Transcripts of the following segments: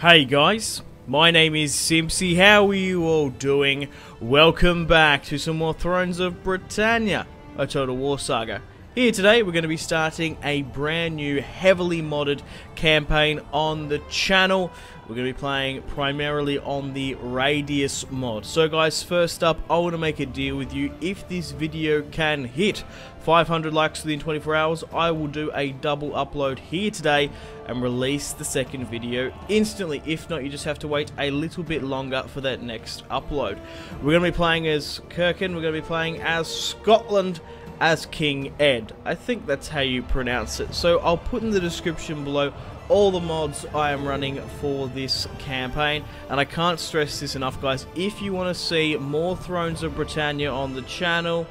Hey guys, my name is Simpzy. How are you all doing? Welcome back to some more Thrones of Britannia, a Total War Saga. Here today we're going to be starting a brand new heavily modded campaign on the channel. We're going to be playing primarily on the Radius mod. So guys, first up, I want to make a deal with you. If this video can hit 500 likes within 24 hours, I will do a double upload here today and release the second video instantly. If not, you just have to wait a little bit longer for that next upload. We're going to be playing as Circenn. We're going to be playing as Scotland, as King Ed. I think that's how you pronounce it. So I'll put in the description below all the mods I am running for this campaign, and I can't stress this enough guys. If you want to see more Thrones of Britannia on the channel,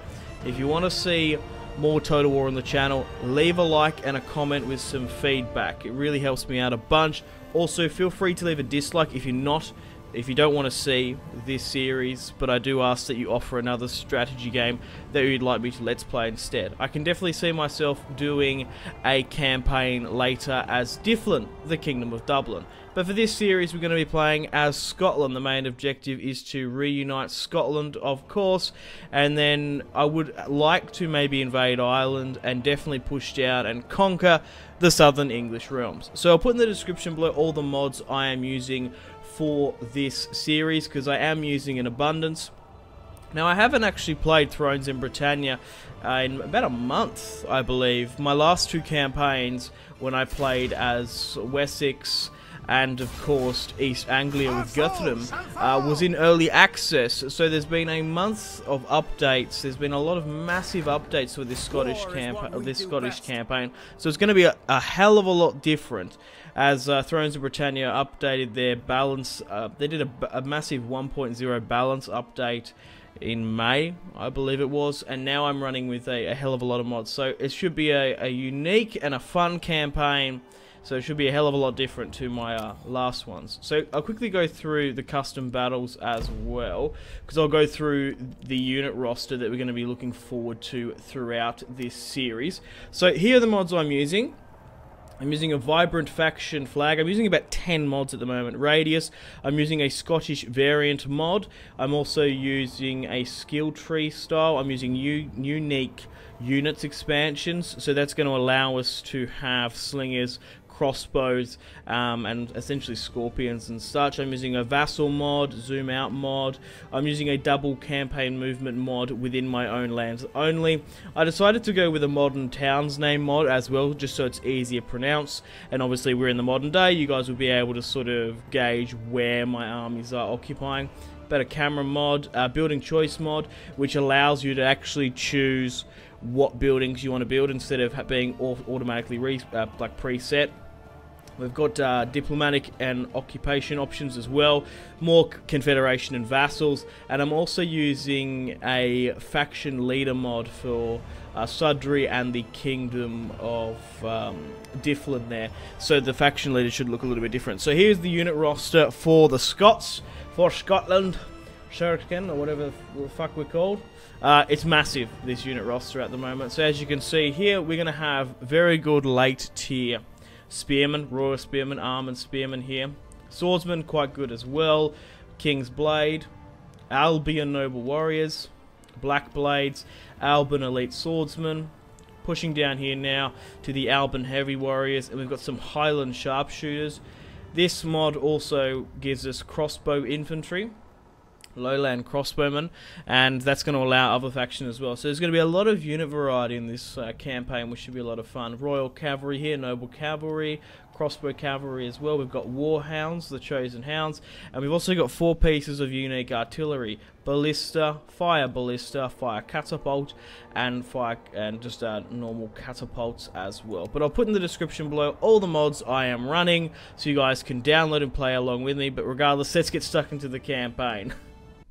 if you want to see more Total War on the channel, leave a like and a comment with some feedback. It really helps me out a bunch. Also, feel free to leave a dislike if you don't want to see this series, but I do ask that you offer another strategy game that you'd like me to let's play instead. I can definitely see myself doing a campaign later as Difflin, the Kingdom of Dublin. But for this series we're going to be playing as Scotland. The main objective is to reunite Scotland, of course, and then I would like to maybe invade Ireland and definitely push down and conquer the southern English realms. So I'll put in the description below all the mods I am using for this series, because I am using an abundance. Now, I haven't actually played Thrones in Britannia in about a month, I believe. My last two campaigns, when I played as Wessex and of course East Anglia with Guthrum, was in early access. So there's been a month of updates. There's been a lot of massive updates for this Scottish campaign. So it's going to be a hell of a lot different. As Thrones of Britannia updated their balance, they did a massive 1.0 balance update in May, I believe it was, and now I'm running with a hell of a lot of mods. So it should be a unique and a fun campaign. So it should be a hell of a lot different to my last ones. So I'll quickly go through the custom battles as well, because I'll go through the unit roster that we're going to be looking forward to throughout this series. So here are the mods I'm using. I'm using a Vibrant Faction flag. I'm using about 10 mods at the moment. Radius. I'm using a Scottish variant mod. I'm also using a skill tree style. I'm using unique units expansions. So that's going to allow us to have slingers, crossbows, and essentially scorpions and such. I'm using a vassal mod, zoom out mod. I'm using a double campaign movement mod within my own lands only. I decided to go with a modern towns name mod as well, just so it's easier to pronounce, and obviously we're in the modern day, you guys will be able to sort of gauge where my armies are occupying. Better camera mod, building choice mod, which allows you to actually choose what buildings you want to build instead of being automatically preset. We've got diplomatic and occupation options as well, more confederation and vassals, and I'm also using a faction leader mod for Sudbury and the Kingdom of Difflin there, so the faction leader should look a little bit different. So here's the unit roster for the Scots, for Scotland, Circenn, or whatever the fuck we're called. It's massive, this unit roster at the moment. So as you can see here, we're going to have very good late tier spearmen, royal spearmen, armored spearmen here. Swordsmen, quite good as well. King's Blade, Albion noble warriors, Black Blades, Alban elite swordsmen. Pushing down here now to the Alban heavy warriors, and we've got some Highland sharpshooters. This mod also gives us crossbow infantry, lowland crossbowmen, and that's going to allow other factions as well. So there's going to be a lot of unit variety in this campaign, which should be a lot of fun. Royal cavalry here, noble cavalry, crossbow cavalry as well. We've got warhounds, the chosen hounds, and we've also got 4 pieces of unique artillery: ballista, fire catapult, and just normal catapults as well. But I'll put in the description below all the mods I am running, so you guys can download and play along with me. But regardless, let's get stuck into the campaign.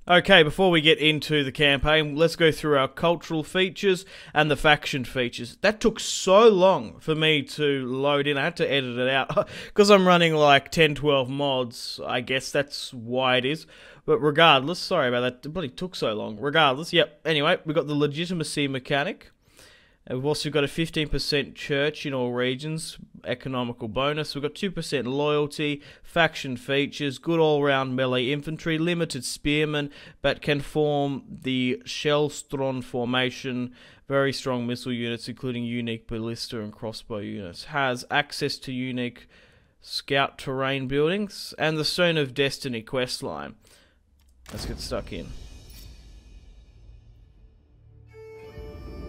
Okay, before we get into the campaign, let's go through our cultural features and the faction features. That took so long for me to load in. I had to edit it out because I'm running like 10-12 mods. I guess that's why it is. But regardless, sorry about that. It bloody took so long. Regardless, yep. Anyway, we got the legitimacy mechanic. We've also got a 15% church in all regions, economical bonus. We've got 2% loyalty, faction features, good all-round melee infantry, limited spearmen, but can form the Shellstron formation, very strong missile units, including unique ballista and crossbow units. Has access to unique scout terrain buildings, and the Stone of Destiny questline. Let's get stuck in.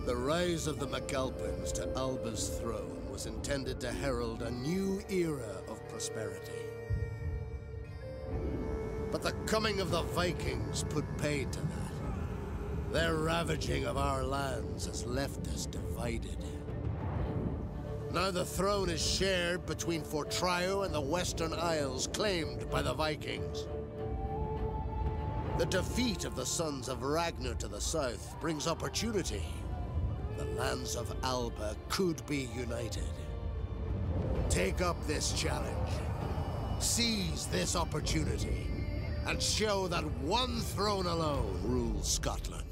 The rise of the MacAlpins to Alba's throne was intended to herald a new era of prosperity. But the coming of the Vikings put paid to that. Their ravaging of our lands has left us divided. Now the throne is shared between Fortrio and the Western Isles claimed by the Vikings. The defeat of the sons of Ragnar to the south brings opportunity. The lands of Alba could be united. Take up this challenge. Seize this opportunity. And show that one throne alone rules Scotland.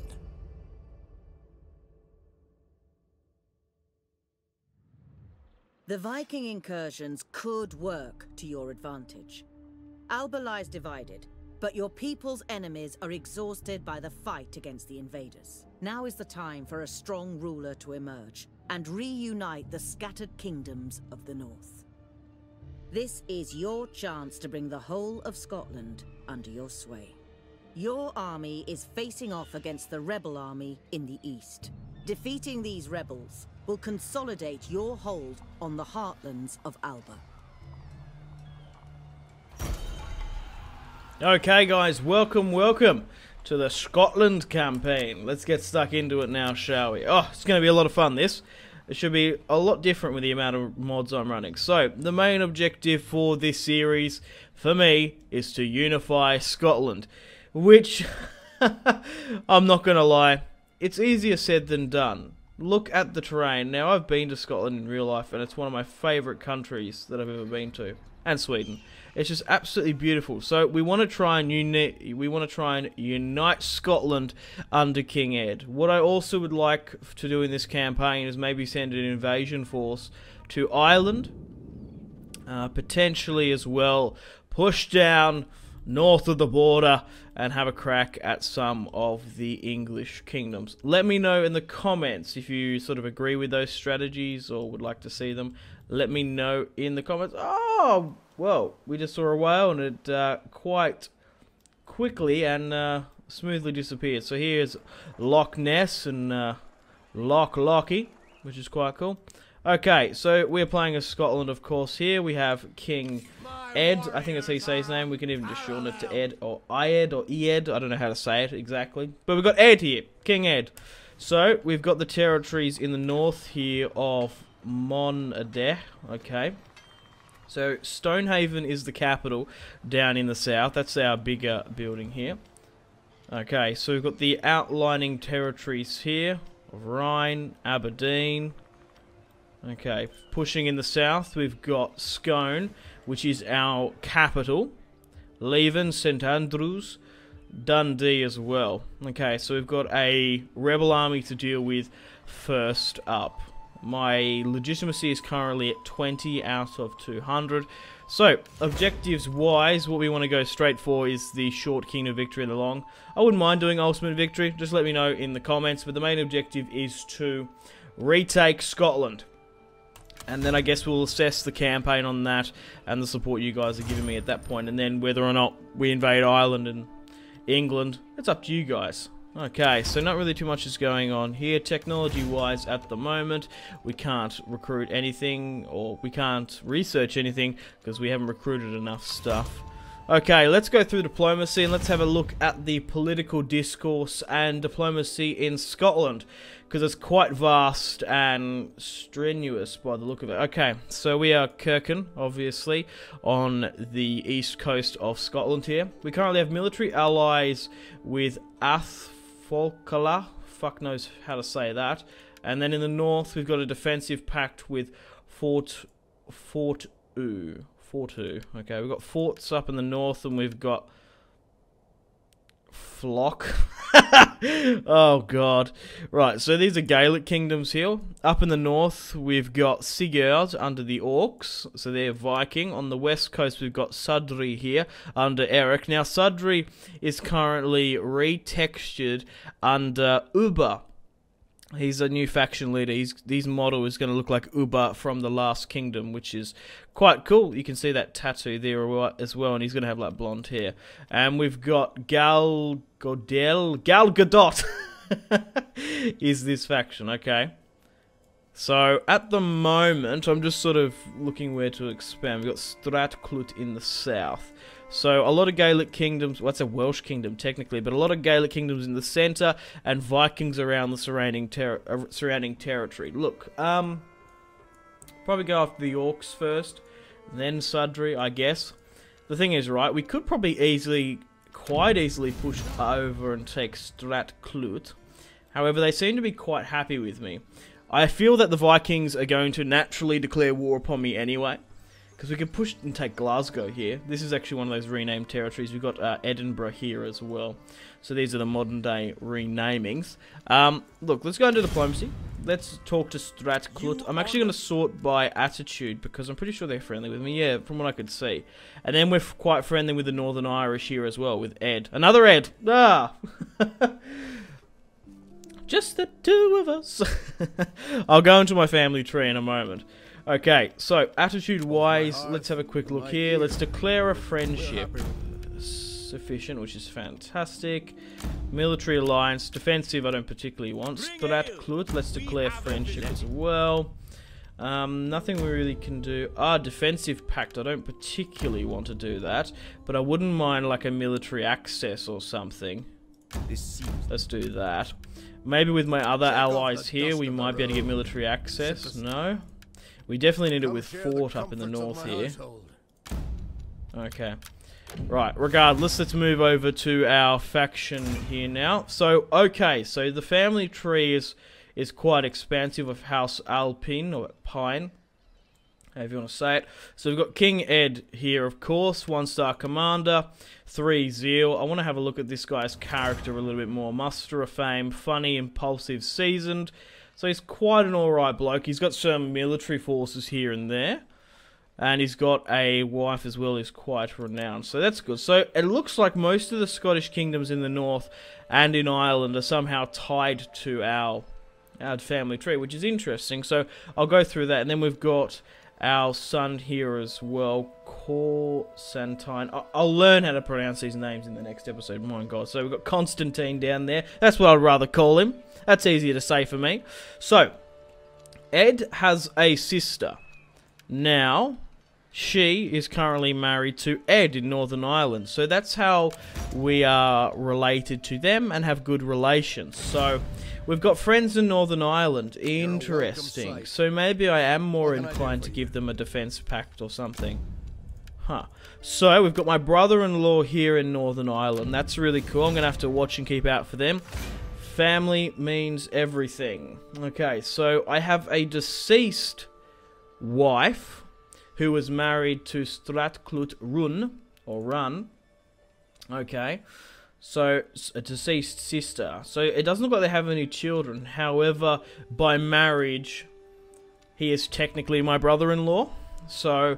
The Viking incursions could work to your advantage. Alba lies divided, but your people's enemies are exhausted by the fight against the invaders. Now is the time for a strong ruler to emerge and reunite the scattered kingdoms of the north. This is your chance to bring the whole of Scotland under your sway. Your army is facing off against the rebel army in the east. Defeating these rebels will consolidate your hold on the heartlands of Alba. Okay guys, welcome to the Scotland campaign. Let's get stuck into it now, shall we? Oh, it's going to be a lot of fun, this. It should be a lot different with the amount of mods I'm running. So, the main objective for this series, for me, is to unify Scotland. Which, I'm not going to lie, it's easier said than done. Look at the terrain. Now, I've been to Scotland in real life, and it's one of my favourite countries that I've ever been to. And Sweden. It's just absolutely beautiful. So we want to try and unite Scotland under King Ed. What I also would like to do in this campaign is maybe send an invasion force to Ireland, potentially as well push down north of the border and have a crack at some of the English kingdoms. Let me know in the comments if you sort of agree with those strategies or would like to see them. Let me know in the comments. Oh, well, we just saw a whale and it quite quickly and smoothly disappeared. So here's Loch Ness and Loch Lockie, which is quite cool. Okay, so we're playing as Scotland, of course. Here we have King Ed. I think that's how you say his name. We can even just shorten it to Ed or Ied or Eed. I don't know how to say it exactly. But we've got Ed here, King Ed. So we've got the territories in the north here of Monadeh. Okay. So Stonehaven is the capital down in the south. That's our bigger building here. Okay, so we've got the outlining territories here of Rhine, Aberdeen. Okay, pushing in the south, we've got Scone, which is our capital. Leven, St Andrews, Dundee as well. Okay, so we've got a rebel army to deal with first up. My legitimacy is currently at 20 out of 200. So, objectives-wise, what we want to go straight for is the short kingdom victory in the long. I wouldn't mind doing ultimate victory, just let me know in the comments. But the main objective is to retake Scotland. And then I guess we'll assess the campaign on that and the support you guys are giving me at that point. And then whether or not we invade Ireland and England, it's up to you guys. Okay, so not really too much is going on here. Technology-wise, at the moment, we can't recruit anything, or we can't research anything, because we haven't recruited enough stuff. Okay, let's go through diplomacy, and let's have a look at the political discourse and diplomacy in Scotland, because it's quite vast and strenuous by the look of it. Okay, so we are Kirken, obviously, on the east coast of Scotland here. We currently have military allies with Athfolkala, fuck knows how to say that. And then in the north, we've got a defensive pact with Fortu. Okay, we've got forts up in the north, and we've got flock. Oh god. Right, so these are Gaelic kingdoms here. Up in the north we've got Sigurd under the Orcs, so they're Viking. On the west coast we've got Sudri here under Eric. Now Sudri is currently retextured under Uber. He's a new faction leader. His model is going to look like Uber from the Last Kingdom, which is quite cool. You can see that tattoo there as well, and he's going to have like blonde hair. And we've got Gal Gadot is this faction, okay? So at the moment, I'm just sort of looking where to expand. We've got Stratclut in the south. So a lot of Gaelic kingdoms, well, that's a Welsh kingdom technically, but a lot of Gaelic kingdoms in the centre and Vikings around the surrounding territory. Look, probably go after the Orcs first, then Sudri, I guess. The thing is, right, we could probably quite easily push over and take Stratclut. However, they seem to be quite happy with me. I feel that the Vikings are going to naturally declare war upon me anyway. Because we can push and take Glasgow here. This is actually one of those renamed territories. We've got Edinburgh here as well. So these are the modern day renamings. Look, let's go into diplomacy. Let's talk to Stratclut. I'm actually going to sort by attitude because I'm pretty sure they're friendly with me. Yeah, from what I could see. And then we're quite friendly with the Northern Irish here as well, with Ed. Another Ed! Ah! Just the two of us. I'll go into my family tree in a moment. Okay, so attitude-wise, let's have a quick look here. Let's declare a friendship. Sufficient, which is fantastic. Military alliance. Defensive, I don't particularly want. Stratclut, let's declare friendship as well. Nothing we really can do. Defensive pact, I don't particularly want to do that. But I wouldn't mind like a military access or something. Let's do that. Maybe with my other allies here, we might be able to get military access. No? We definitely need it with Fort up in the north here. Okay. Right, regardless, let's move over to our faction here now. So, okay, so the family tree is quite expansive of House Alpine, or Pine, however you want to say it. So we've got King Ed here, of course, 1-star commander, 3 zeal. I want to have a look at this guy's character a little bit more. Muster of fame, funny, impulsive, seasoned. So he's quite an alright bloke. He's got some military forces here and there. And he's got a wife as well who's quite renowned. So that's good. So it looks like most of the Scottish kingdoms in the north and in Ireland are somehow tied to our family tree, which is interesting. So I'll go through that. And then we've got our son here as well, Constantine. I'll learn how to pronounce these names in the next episode. My God. So we've got Constantine down there. That's what I'd rather call him. That's easier to say for me. So, Ed has a sister. Now, she is currently married to Ed in Northern Ireland. So that's how we are related to them and have good relations. So, we've got friends in Northern Ireland. Interesting. So maybe I am more inclined to give them a defense pact or something. Huh. So, we've got my brother-in-law here in Northern Ireland. That's really cool. I'm going to have to watch and keep out for them. Family means everything. Okay, so I have a deceased wife who was married to Stratclut Run, or Run. Okay, so a deceased sister. So it doesn't look like they have any children. However, by marriage, he is technically my brother-in-law. So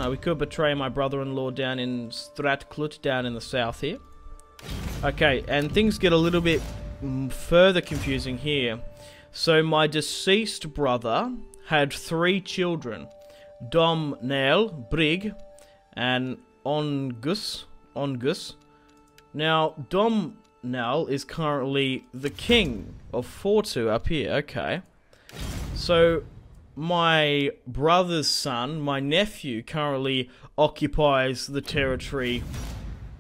we could betray my brother-in-law down in Stratclut, down in the south here. Okay, and things get a little bit further confusing here. So my deceased brother had 3 children, Domhnall, Brig, and Ongus. Now Domhnall is currently the king of Fortu up here. Okay, so my brother's son, my nephew, currently occupies the territory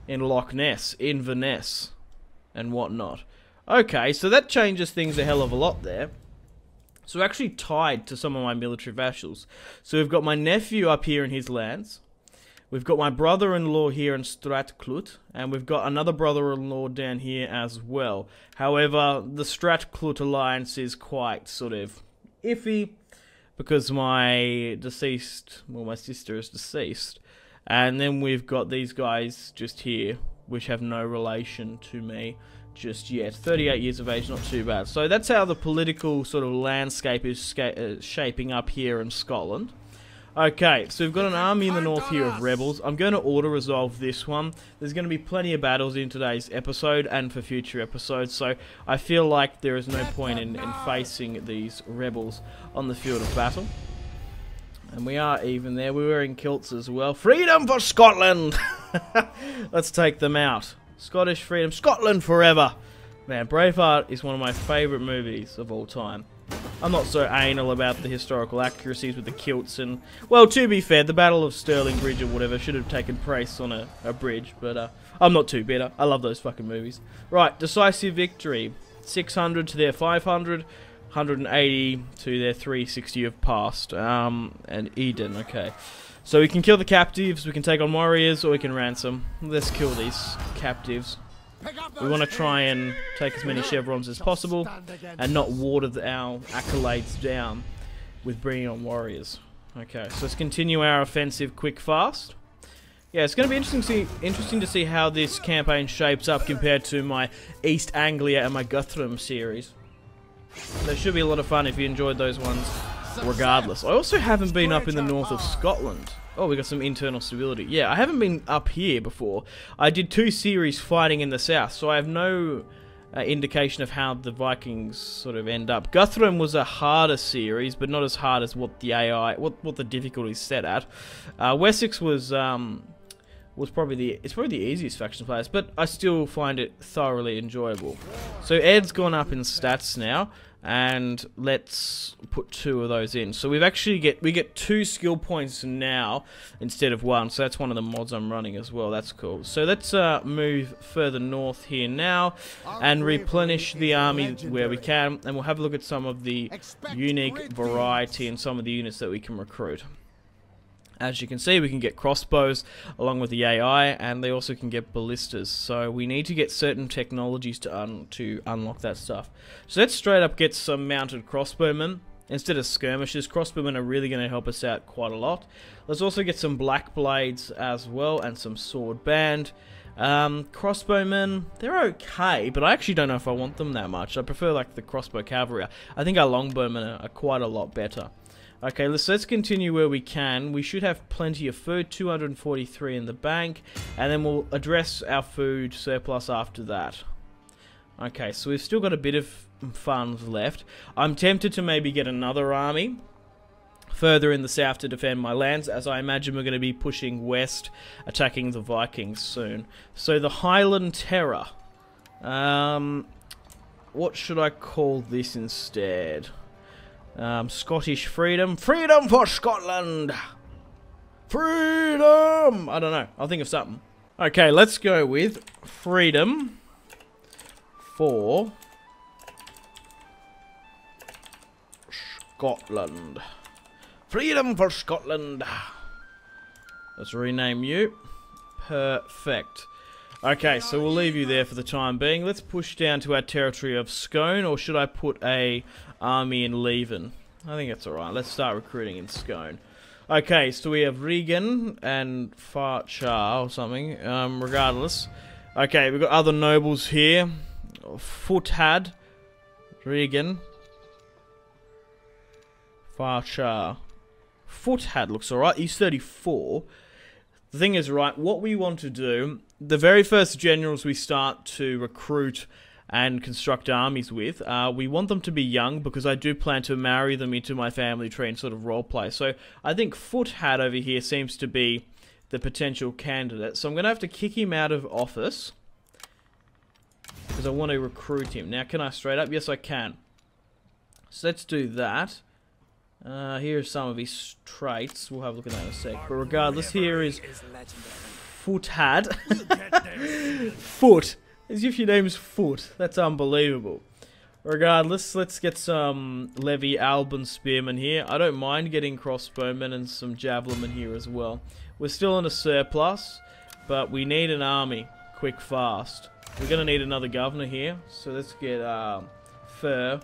in Loch Ness, Inverness, and whatnot. Okay, so that changes things a hell of a lot there. So we're actually tied to some of my military vassals. So we've got my nephew up here in his lands. We've got my brother-in-law here in Stratclut. And we've got another brother-in-law down here as well. However, the Stratclut alliance is quite sort of iffy. Because my sister is deceased. And then we've got these guys just here. which have no relation to me just yet. 38 years of age, not too bad. So that's how the political sort of landscape is shaping up here in Scotland. Okay, so we've got an army in the north here of rebels. I'm going to auto-resolve this one. There's going to be plenty of battles in today's episode and for future episodes, so I feel like there is no point in facing these rebels on the field of battle. And we are even there. We're wearing kilts as well. Freedom for Scotland! Let's take them out. Scottish freedom. Scotland forever! Man, Braveheart is one of my favourite movies of all time. I'm not so anal about the historical accuracies with the kilts and... Well, to be fair, the Battle of Stirling Bridge or whatever should have taken place on a bridge, but I'm not too bitter. I love those fucking movies. Right, decisive victory. 600 to their 500, 180 to their 360 of past. And Eden, okay. So we can kill the captives, we can take on warriors, or we can ransom. Let's kill these captives. We want to try and take as many chevrons as possible and not water our accolades down with bringing on warriors. Okay, so let's continue our offensive quick fast. Yeah, it's going to be interesting to see how this campaign shapes up compared to my East Anglia and my Guthrum series. There should be a lot of fun if you enjoyed those ones regardless. I also haven't been up in the north of Scotland. Oh, we got some internal stability. Yeah, I haven't been up here before. I did 2 series fighting in the south, so I have no indication of how the Vikings sort of end up. Guthrum was a harder series, but not as hard as what the AI, what the difficulty is set at. Wessex was probably the easiest faction to play as, but I still find it thoroughly enjoyable. So Ed's gone up in stats now. And let's put 2 of those in. So we get 2 skill points now instead of 1. So that's one of the mods I'm running as well. That's cool. So let's move further north here now and replenish the army where we can. And we'll have a look at some of the unique variety and some of the units that we can recruit. As you can see, we can get crossbows along with the AI, and they also can get ballistas. So we need to get certain technologies to unlock that stuff. So let's straight up get some mounted crossbowmen. Instead of skirmishers, crossbowmen are really going to help us out quite a lot. Let's also get some black blades as well, and some sword band. Crossbowmen, they're okay, but I actually don't know if I want them that much. I prefer like the crossbow cavalry. I think our longbowmen are quite a lot better. Okay, let's continue where we can. We should have plenty of food, 243 in the bank, and then we'll address our food surplus after that. Okay, so we've still got a bit of funds left. I'm tempted to maybe get another army further in the south to defend my lands, as I imagine we're going to be pushing west, attacking the Vikings soon. So the Highland Terror. What should I call this instead? Scottish Freedom. Freedom for Scotland! Freedom! I don't know. I'll think of something. Okay, let's go with Freedom for Scotland. Freedom for Scotland. Let's rename you. Perfect. Okay, so we'll leave you there for the time being. Let's push down to our territory of Scone, or should I put a army in Leven? I think that's alright. Let's start recruiting in Scone. Okay, so we have Regan and Farchar or something. Regardless. Okay, we've got other nobles here. Foothad, Regan, Farchar. Foothad looks alright. He's 34. The thing is, right, what we want to do, the very first generals we start to recruit and construct armies with, we want them to be young, because I do plan to marry them into my family tree and sort of roleplay. So I think Foothad over here seems to be the potential candidate. So I'm going to have to kick him out of office, because I want to recruit him. Now, can I straight up? Yes, I can. So let's do that. Here are some of his traits. We'll have a look at that in a sec. But regardless, here is Foothad. Foot. As if your name's Foot. That's unbelievable. Regardless, let's get some Levy Alban spearmen here. I don't mind getting crossbowmen and some javelinmen here as well. We're still in a surplus, but we need an army. Quick, fast. We're going to need another governor here. So let's get Fur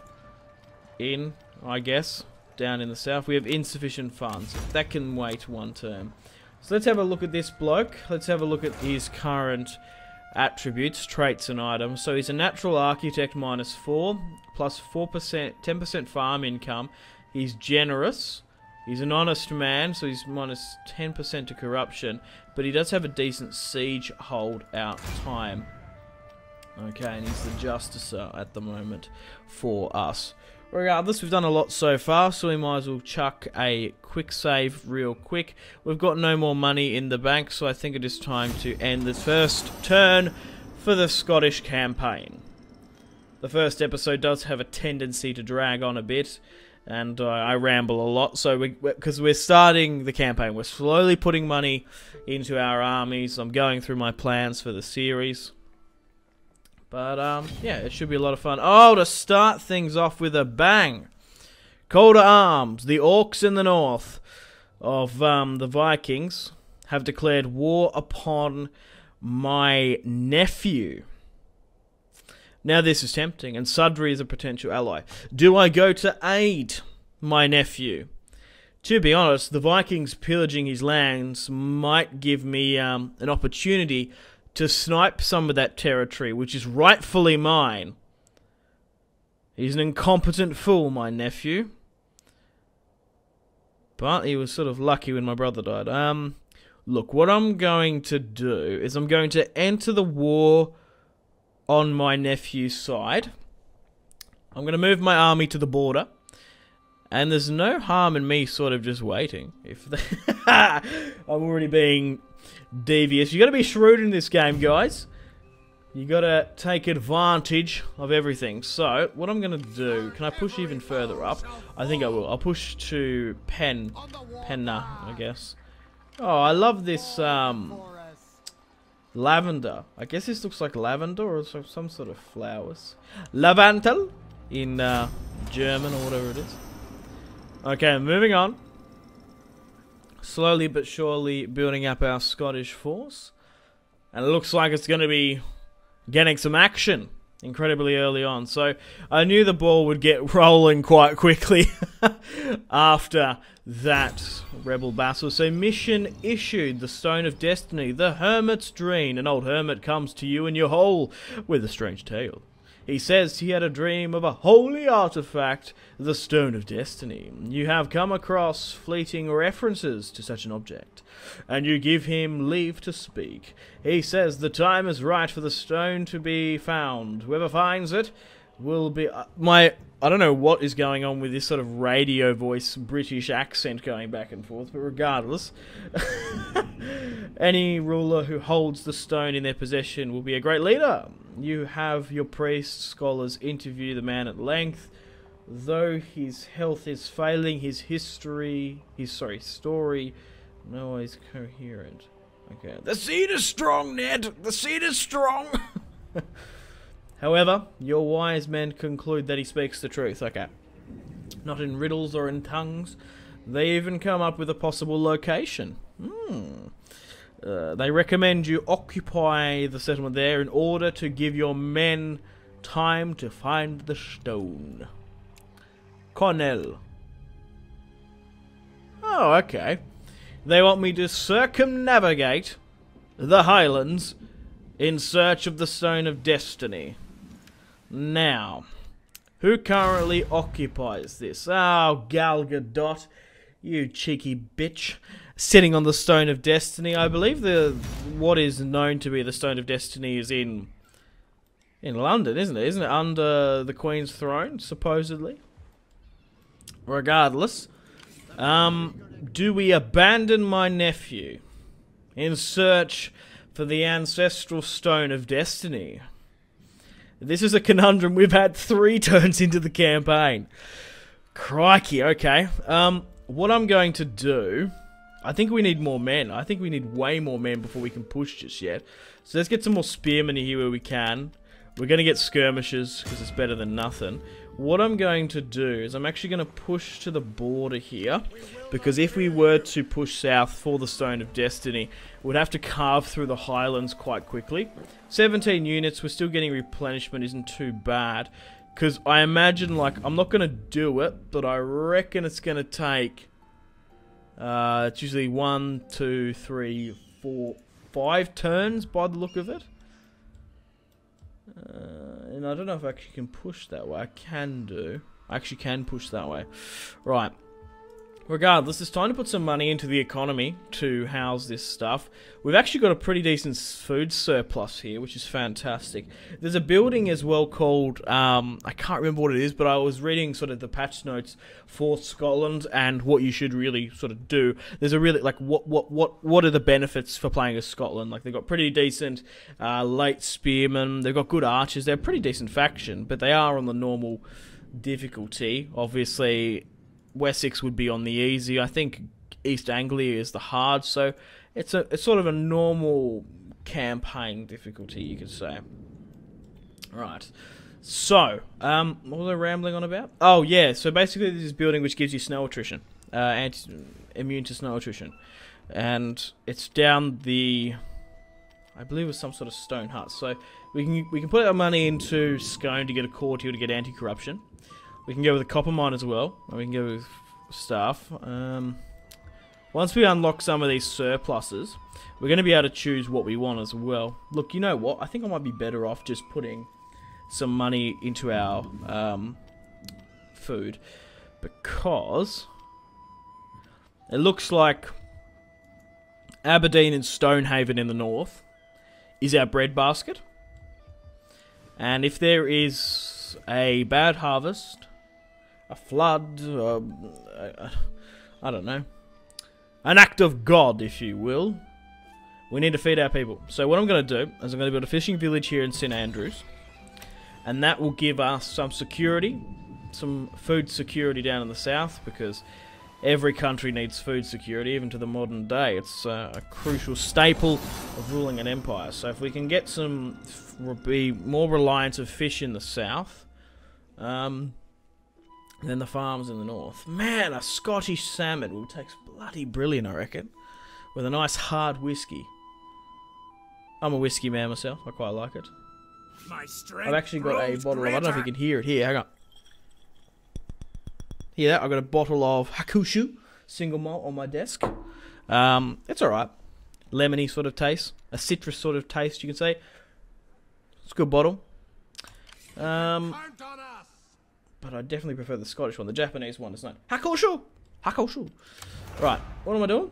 in, I guess, down in the south. We have insufficient funds. That can wait one term. So let's have a look at this bloke. Let's have a look at his current attributes, traits, and items. So he's a natural architect -4, plus 4%, 10% farm income. He's generous. He's an honest man, so he's -10% to corruption. But he does have a decent siege hold out time. Okay, and he's the Justicer at the moment for us. Regardless, we've done a lot so far, so we might as well chuck a quick save real quick. We've got no more money in the bank, so I think it is time to end the first turn for the Scottish campaign. The first episode does have a tendency to drag on a bit, and I ramble a lot, so because we're starting the campaign, we're slowly putting money into our armies. I'm going through my plans for the series. But, yeah, it should be a lot of fun. Oh, to start things off with a bang. Call to arms. The orcs in the north of the Vikings have declared war upon my nephew. Now this is tempting, and Sudbury is a potential ally. Do I go to aid my nephew? To be honest, the Vikings pillaging his lands might give me an opportunity to snipe some of that territory, which is rightfully mine. He's an incompetent fool, my nephew. But he was sort of lucky when my brother died. Look, what I'm going to do is I'm going to enter the war on my nephew's side. I'm going to move my army to the border. And there's no harm in me sort of just waiting. If I'm already being devious. You got to be shrewd in this game, guys. You got to take advantage of everything. So, what I'm going to do... Can I push even further up? I think I will. I'll push to Penna, I guess. Oh, I love this lavender. I guess this looks like lavender or some sort of flowers. Laventel in German or whatever it is. Okay, moving on. Slowly but surely building up our Scottish force. And it looks like it's going to be getting some action incredibly early on. So I knew the ball would get rolling quite quickly after that rebel battle. So mission issued, the Stone of Destiny, the Hermit's Dream. An old hermit comes to you in your hole with a strange tale. He says he had a dream of a holy artifact, the Stone of Destiny. You have come across fleeting references to such an object, and you give him leave to speak. He says the time is right for the stone to be found. Whoever finds it will be... I don't know what is going on with this sort of radio voice British accent going back and forth, but regardless, any ruler who holds the stone in their possession will be a great leader. You have your priests, scholars interview the man at length. Though his health is failing, his story, no is coherent. Okay. The seed is strong, Ned! The seed is strong! However, your wise men conclude that he speaks the truth. Okay. Not in riddles or in tongues. They even come up with a possible location. They recommend you occupy the settlement there in order to give your men time to find the stone. Cornell. Oh, okay. They want me to circumnavigate the Highlands in search of the Stone of Destiny. Now, who currently occupies this? Oh, Gal Gadot, you cheeky bitch. Sitting on the Stone of Destiny. I believe what is known to be the Stone of Destiny is in London, isn't it? Isn't it under the Queen's throne, supposedly? Regardless, do we abandon my nephew in search for the ancestral Stone of Destiny? This is a conundrum. We've had 3 turns into the campaign. Crikey, okay. What I'm going to do... I think we need more men. I think we need way more men before we can push just yet. So let's get some more spearmen here where we can. We're going to get skirmishers because it's better than nothing. What I'm going to do is I'm actually going to push to the border here. Because if we were to push south for the Stone of Destiny, we'd have to carve through the Highlands quite quickly. 17 units, we're still getting replenishment, isn't too bad. Because I imagine, like, I'm not going to do it, but I reckon it's going to take... it's usually 1, 2, 3, 4, 5 turns by the look of it. And I don't know if I actually can push that way. I can do. I actually can push that way. Right. Regardless, it's time to put some money into the economy to house this stuff. We've actually got a pretty decent food surplus here, which is fantastic. There's a building as well called, I can't remember what it is, but I was reading sort of the patch notes for Scotland and what you should really sort of do. There's a really, like, what are the benefits for playing as Scotland? Like, they've got pretty decent late spearmen, they've got good archers, they're a pretty decent faction, but they are on the normal difficulty. Obviously, Wessex would be on the easy. I think East Anglia is the hard, so it's sort of a normal campaign difficulty, you could say. Right. So, what was I rambling on about? Oh yeah, so basically this is a building which gives you snow attrition, immune to snow attrition, and it's down the, I believe it was some sort of stone hut. So we can put our money into Scone to get a courtier to get anti-corruption. We can go with a copper mine as well, and we can go with stuff. Once we unlock some of these surpluses, we're going to be able to choose what we want as well. Look, you know what? I think I might be better off just putting some money into our food, because it looks like Aberdeen and Stonehaven in the north is our breadbasket. And if there is a bad harvest, a flood, I don't know, an act of God, if you will, we need to feed our people. So what I'm going to do is I'm going to build a fishing village here in St Andrews, and that will give us some security, some food security down in the south, because every country needs food security, even to the modern day. It's a crucial staple of ruling an empire. So if we can get some, be more reliant of fish in the south, than the farms in the north. Man, a Scottish salmon will taste bloody brilliant, I reckon, with a nice hard whiskey. I'm a whiskey man myself. I quite like it. I've actually got a bottle of, I don't know if you can hear it here, hang on. Hear that? I've got a bottle of Hakushu single malt on my desk. It's alright. Lemony sort of taste. A citrus sort of taste, you can say. It's a good bottle. But I definitely prefer the Scottish one. The Japanese one is not. Hakushu! Hakushu! Right, what am I doing?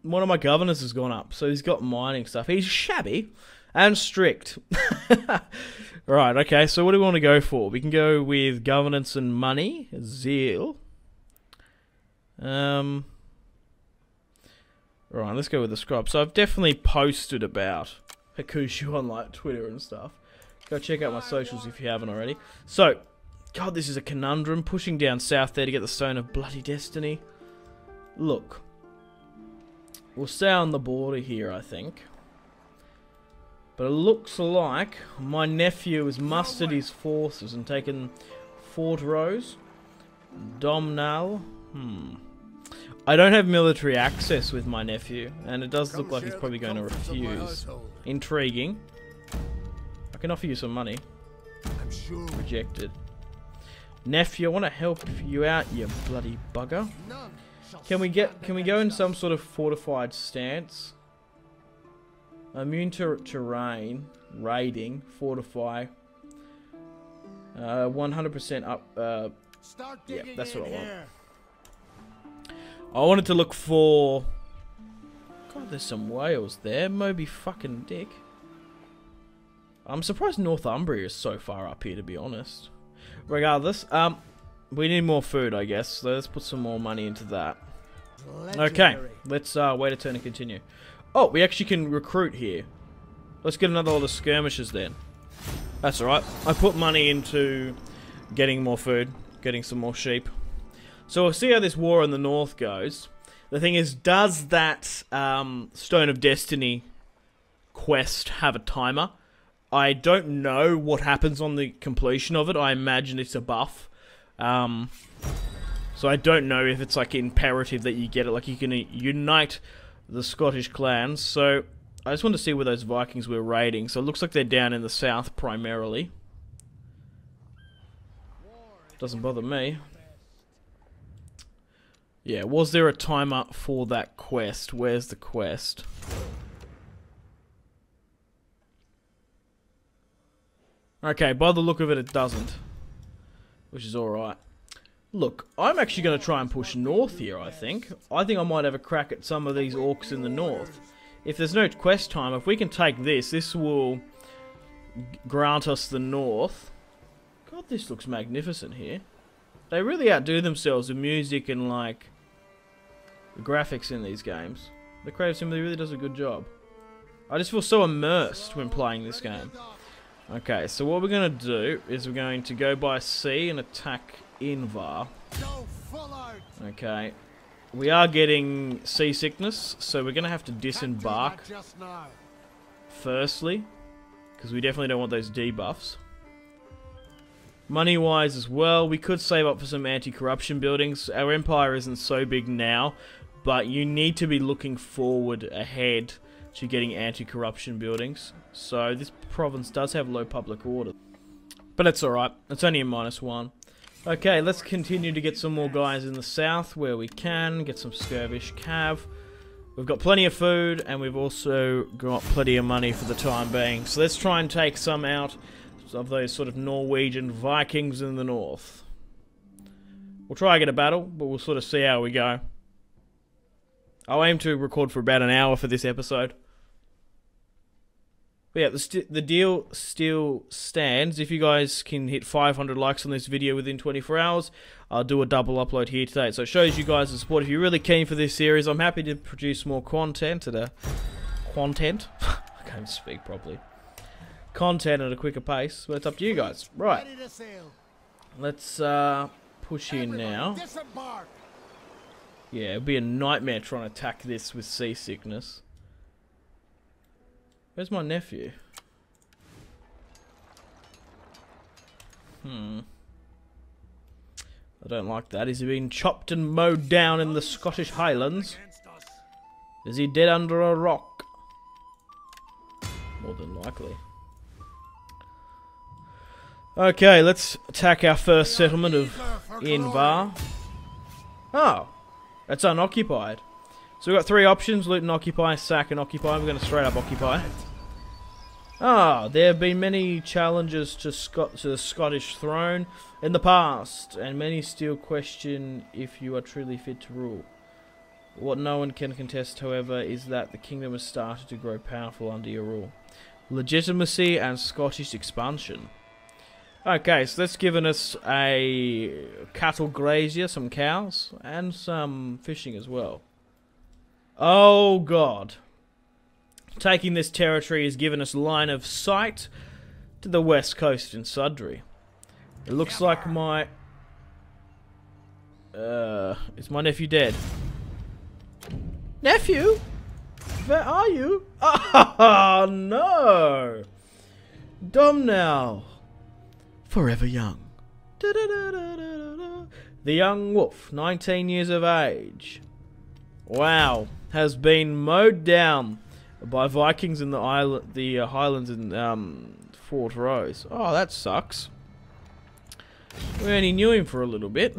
One of my governors has gone up, so he's got mining stuff. He's shabby and strict. Right, okay, so what do we want to go for? We can go with governance and money, zeal. Right, let's go with the scrub. So I've definitely posted about Hakushu on like Twitter and stuff. Go check out my socials if you haven't already. So, God, this is a conundrum. Pushing down south there to get the Stone of Bloody Destiny. Look, we'll stay on the border here, I think. But it looks like my nephew has mustered his forces and taken Fort Rose, Domnall. I don't have military access with my nephew, and it does look like he's probably going to refuse. Intriguing. I can offer you some money. I'm sure. Rejected. Nephew, I want to help you out, you bloody bugger. Can we go in some sort of fortified stance? Immune to terrain, raiding, fortify. 100% up. Yeah, that's what I want. I wanted to look for. God, there's some whales there. Moby fucking dick. I'm surprised Northumbria is so far up here, to be honest. Regardless, we need more food, I guess. So let's put some more money into that. Okay, let's wait a turn and continue. Oh, we actually can recruit here. Let's get another lot of skirmishes then. That's alright. I put money into getting more food, getting some more sheep. So we'll see how this war in the north goes. The thing is, does that Stone of Destiny quest have a timer? I don't know what happens on the completion of it. I imagine it's a buff. So I don't know if it's like imperative that you get it. Like you can unite the Scottish clans. So I just want to see where those Vikings were raiding. So it looks like they're down in the south primarily. Doesn't bother me. Yeah, was there a timer for that quest? Where's the quest? Okay, by the look of it, it doesn't. Which is alright. Look, I'm actually going to try and push north here, I think. I think I might have a crack at some of these orcs in the north. If there's no quest time, if we can take this, this will grant us the north. God, this looks magnificent here. They really outdo themselves with music and, like, the graphics in these games. The creative team really does a good job. I just feel so immersed when playing this game. Okay, so what we're going to do is we're going to go by sea and attack Invar. Okay. We are getting seasickness, so we're going to have to disembark firstly, because we definitely don't want those debuffs. Money-wise as well, we could save up for some anti-corruption buildings. Our empire isn't so big now, but you need to be looking forward ahead to getting anti-corruption buildings. So this province does have low public order, but it's alright. It's only a -1. Okay, let's continue to get some more guys in the south where we can. Get some skirmish cav. We've got plenty of food, and we've also got plenty of money for the time being. So let's try and take some out of those sort of Norwegian Vikings in the north. We'll try and get a battle, but we'll sort of see how we go. I'll aim to record for about an hour for this episode. But yeah, the deal still stands. If you guys can hit 500 likes on this video within 24 hours, I'll do a double upload here today. So it shows you guys the support. If you're really keen for this series, I'm happy to produce more content at a... Content? I can't speak properly. Content at a quicker pace, but it's up to you guys. Right. Let's push in now. Yeah, it'd be a nightmare trying to attack this with seasickness. Where's my nephew? I don't like that. Is he being chopped and mowed down in the Scottish Highlands? Is he dead under a rock? More than likely. Okay, let's attack our first settlement of Invar. Oh, that's unoccupied. So we've got 3 options: loot and occupy, sack and occupy. We're going to straight up occupy. Ah, there have been many challenges to the Scottish throne in the past, and many still question if you are truly fit to rule. What no one can contest, however, is that the kingdom has started to grow powerful under your rule. Legitimacy and Scottish expansion. Okay, so that's given us a cattle grazier, some cows, and some fishing as well. Oh god. Taking this territory has given us line of sight to the west coast in Sudbury. It looks like my... is my nephew dead? Nephew? Where are you? Oh no! Domhnall. Forever young. The young wolf, 19 years of age. Wow, has been mowed down by Vikings in the Highlands in Fort Rose. Oh, that sucks. We only knew him for a little bit.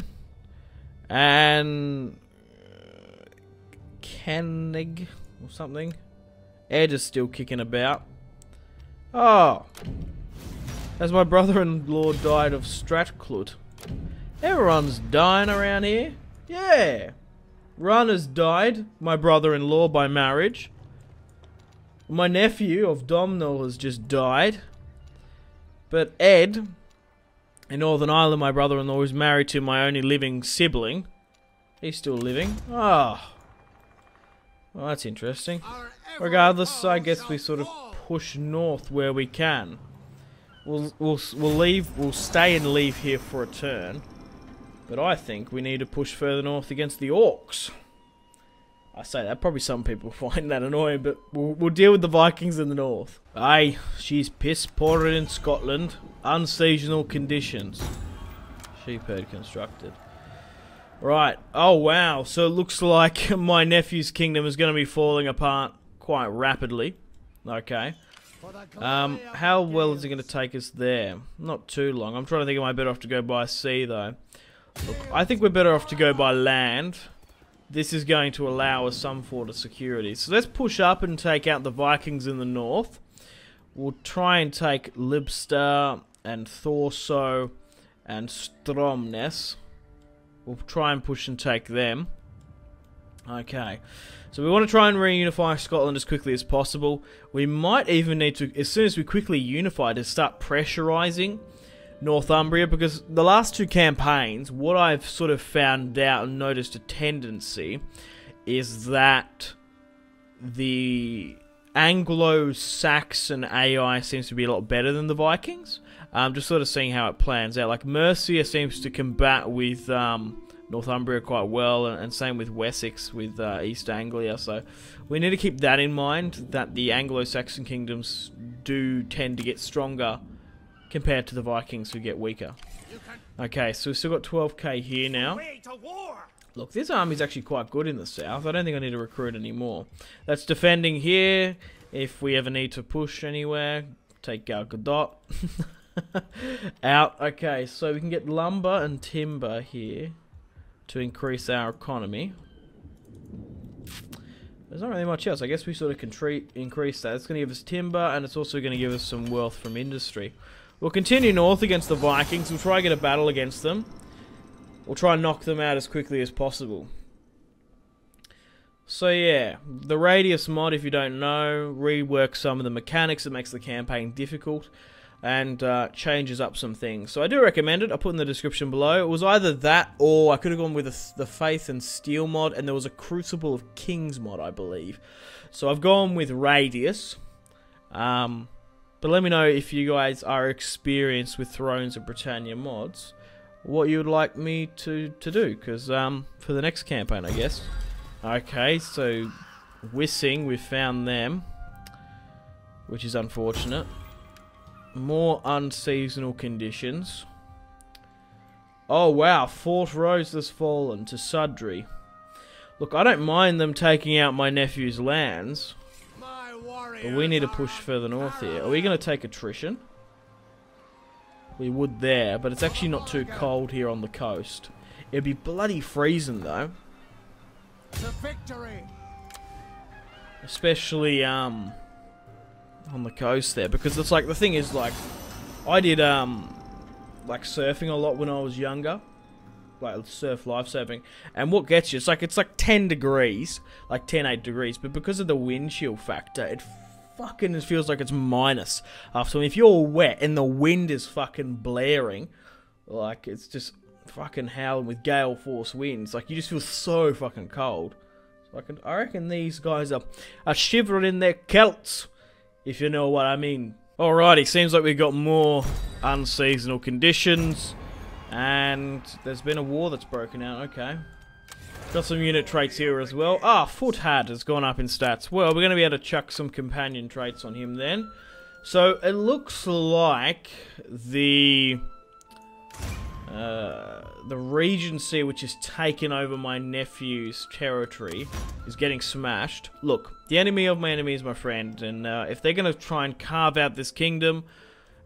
And Kennig or something. Ed is still kicking about. Oh, has my brother-in-law died of Stratclut? Everyone's dying around here. Yeah. Run has died, my brother-in-law by marriage. My nephew of Domhnall has just died. But Ed, in Northern Ireland, my brother-in-law, is married to my only living sibling. He's still living. Ah. Oh. Well, that's interesting. Regardless, I guess we sort of push north where we can. We'll stay and leave here for a turn. But I think we need to push further north against the orcs. I say that, probably some people find that annoying, but we'll deal with the Vikings in the north. Aye, she's piss poor in Scotland. Unseasonal conditions. Sheepherd constructed. Right, oh wow, so it looks like my nephew's kingdom is going to be falling apart quite rapidly. Okay. How well is it going to take us there? Not too long. I'm trying to think, am I better off to go by sea though? Look, I think we're better off to go by land. This is going to allow us some sort of security. So let's push up and take out the Vikings in the north. We'll try and take Libstar and Thorso and Stromness. We'll try and push and take them. Okay, so we want to try and reunify Scotland as quickly as possible. We might even need to, as soon as we quickly unify, to start pressurizing Northumbria, because the last two campaigns, what I've sort of found out and noticed a tendency is that the Anglo-Saxon AI seems to be a lot better than the Vikings. Just sort of seeing how it plans out. Like Mercia seems to combat with Northumbria quite well, and same with Wessex with East Anglia. So we need to keep that in mind, that the Anglo-Saxon kingdoms do tend to get stronger compared to the Vikings, who get weaker. Okay, so we've still got 12k here now. Look, this army's actually quite good in the south. I don't think I need to recruit anymore. That's defending here. If we ever need to push anywhere, take Gal Gadot out. Okay, so we can get lumber and timber here to increase our economy. There's not really much else. I guess we sort of can increase that. It's going to give us timber, and it's also going to give us some wealth from industry. We'll continue north against the Vikings. We'll try and get a battle against them. We'll try and knock them out as quickly as possible. So yeah, the radius mod, if you don't know, reworks some of the mechanics. It makes the campaign difficult and changes up some things. So I do recommend it. I'll put in the description below. It was either that, or I could have gone with the Faith and Steel mod, and there was a Crucible of Kings mod, I believe. So I've gone with radius. But let me know if you guys are experienced with Thrones of Britannia mods, what you would like me to do, because for the next campaign, I guess. Okay, so Wissing, we've found them, which is unfortunate. More unseasonal conditions. Oh wow, Fort Rose has fallen to Sudbury. Look, I don't mind them taking out my nephew's lands, but we need to push further north here. Are we going to take attrition? We would there, but it's actually not too cold here on the coast. It'd be bloody freezing though. Especially on the coast there, because it's like, the thing is, like, I did like surfing a lot when I was younger, like surf lifesaving, and what gets you, it's like 10 degrees, like 8 degrees, but because of the wind chill factor, it fucking feels like it's minus after. If you're wet and the wind is fucking blaring, like it's just fucking howling with gale force winds, like you just feel so fucking cold. So I reckon these guys are shivering in their kilts, if you know what I mean. Alrighty, seems like we've got more unseasonal conditions, and there's been a war that's broken out. Okay, got some unit traits here as well. Ah, Foothad has gone up in stats. Well, we're going to be able to chuck some companion traits on him then. So it looks like the Regency, which is taken over my nephew's territory, is getting smashed. Look, the enemy of my enemy is my friend, and if they're going to try and carve out this kingdom,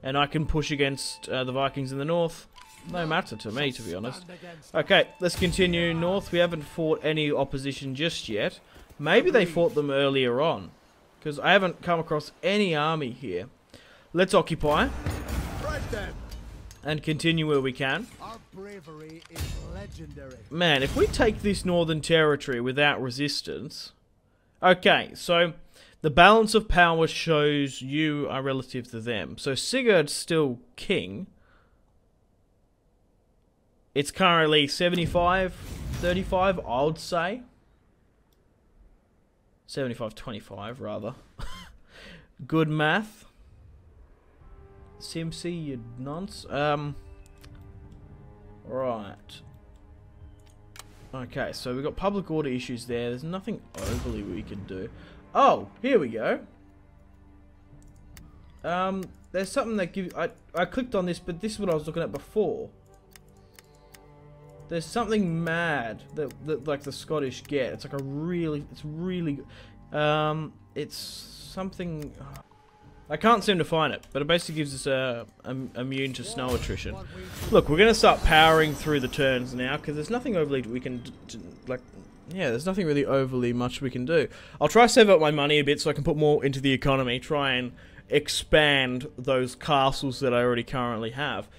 and I can push against the Vikings in the north, no matter to me, to be honest. Okay, let's continue north. We haven't fought any opposition just yet. Maybe they fought them earlier on, because I haven't come across any army here. Let's occupy and continue where we can. Our bravery is legendary. Man, if we take this northern territory without resistance... Okay, so the balance of power shows you are relative to them. So Sigurd's still king. It's currently 75-35, I would say. 75-25, rather. Good math. Simpzy, you nonce. Right. Okay, so we've got public order issues there. There's nothing overly we can do. Oh, here we go. There's something that gives... I clicked on this, but this is what I was looking at before. There's something mad that like the Scottish get. It's like a really... It's really... It's something... I can't seem to find it, but it basically gives us immune to snow attrition. Look, we're going to start powering through the turns now, because there's nothing overly we can, there's nothing really overly much we can do. I'll try to save up my money a bit so I can put more into the economy, try and expand those castles that I already currently have.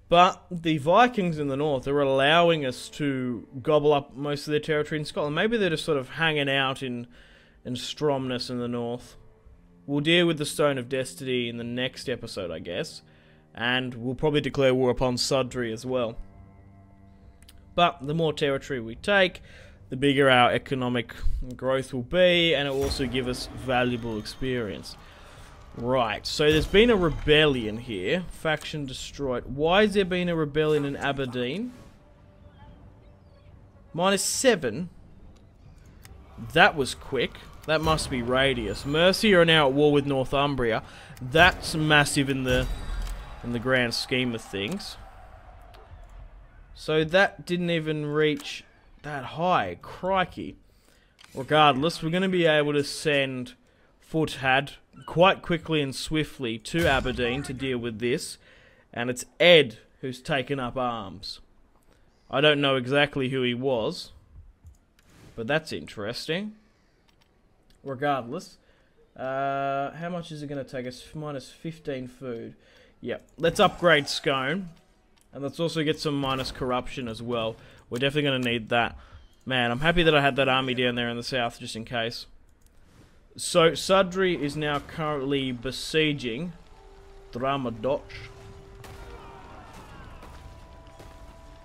But the Vikings in the north are allowing us to gobble up most of their territory in Scotland. Maybe they're just sort of hanging out in Stromness in the north. We'll deal with the Stone of Destiny in the next episode, I guess. And we'll probably declare war upon Sudbury as well. But the more territory we take, the bigger our economic growth will be, and it will also give us valuable experience. Right, so there's been a rebellion here. Faction destroyed. Why has there been a rebellion in Aberdeen? -7. That was quick. That must be Radius. Mercia are now at war with Northumbria. That's massive in the grand scheme of things. So that didn't even reach that high. Crikey. Regardless, we're going to be able to send Foothad quite quickly and swiftly to Aberdeen to deal with this. And it's Ed who's taken up arms. I don't know exactly who he was, but that's interesting. Regardless, how much is it going to take us? -15 food. Yep, let's upgrade Scone. And let's also get some minus corruption as well. We're definitely going to need that. Man, I'm happy that I had that army down there in the south, just in case. So, Sudbury is now currently besieging Dramadoch.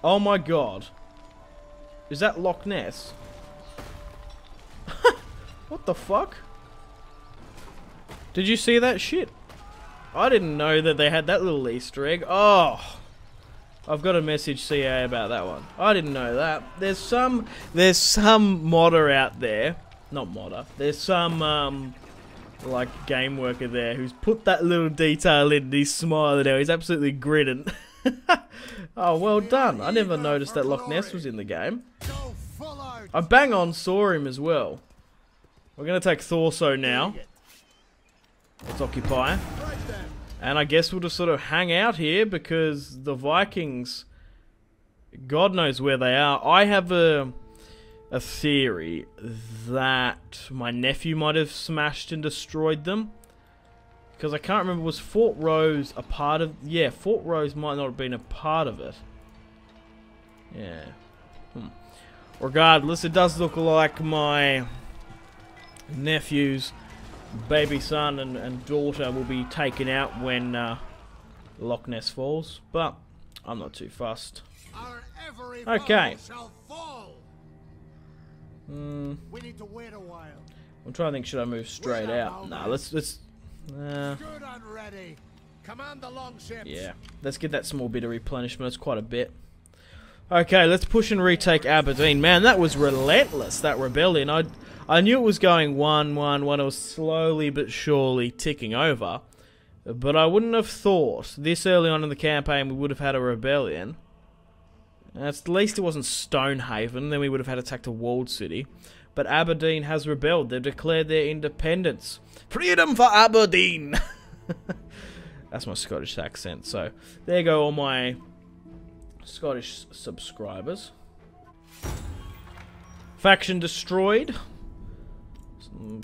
Oh my god. Is that Loch Ness? What the fuck? Did you see that shit? I didn't know that they had that little Easter egg. Oh, I've got to message CA about that one. I didn't know that. There's some modder out there. Not modder. There's some like game worker there who's put that little detail in. And he's smiling now. He's absolutely grinning. Oh, well done. I never noticed that Loch Ness was in the game. I bang on saw him as well. We're going to take Thorso now. Let's occupy. And I guess we'll just sort of hang out here because the Vikings, God knows where they are. I have a theory that my nephew might have smashed and destroyed them. Because I can't remember, was Fort Rose a part of... Yeah, Fort Rose might not have been a part of it. Yeah. Regardless, it does look like my nephew's baby son and daughter will be taken out when Loch Ness falls, but I'm not too fussed. Okay. We need to wait a while. I'm trying to think, should I move straight out? Nah, let's Good and ready. Command the longships. Yeah, let's get that small bit of replenishment. It's quite a bit. Okay, let's push and retake Aberdeen. Man, that was relentless, that rebellion. I knew it was going 1-1-1. It was slowly but surely ticking over. But I wouldn't have thought this early on in the campaign we would have had a rebellion. At least it wasn't Stonehaven. Then we would have had attacked a walled city. But Aberdeen has rebelled. They've declared their independence. Freedom for Aberdeen! That's my Scottish accent. So, there go all my Scottish subscribers. Faction destroyed.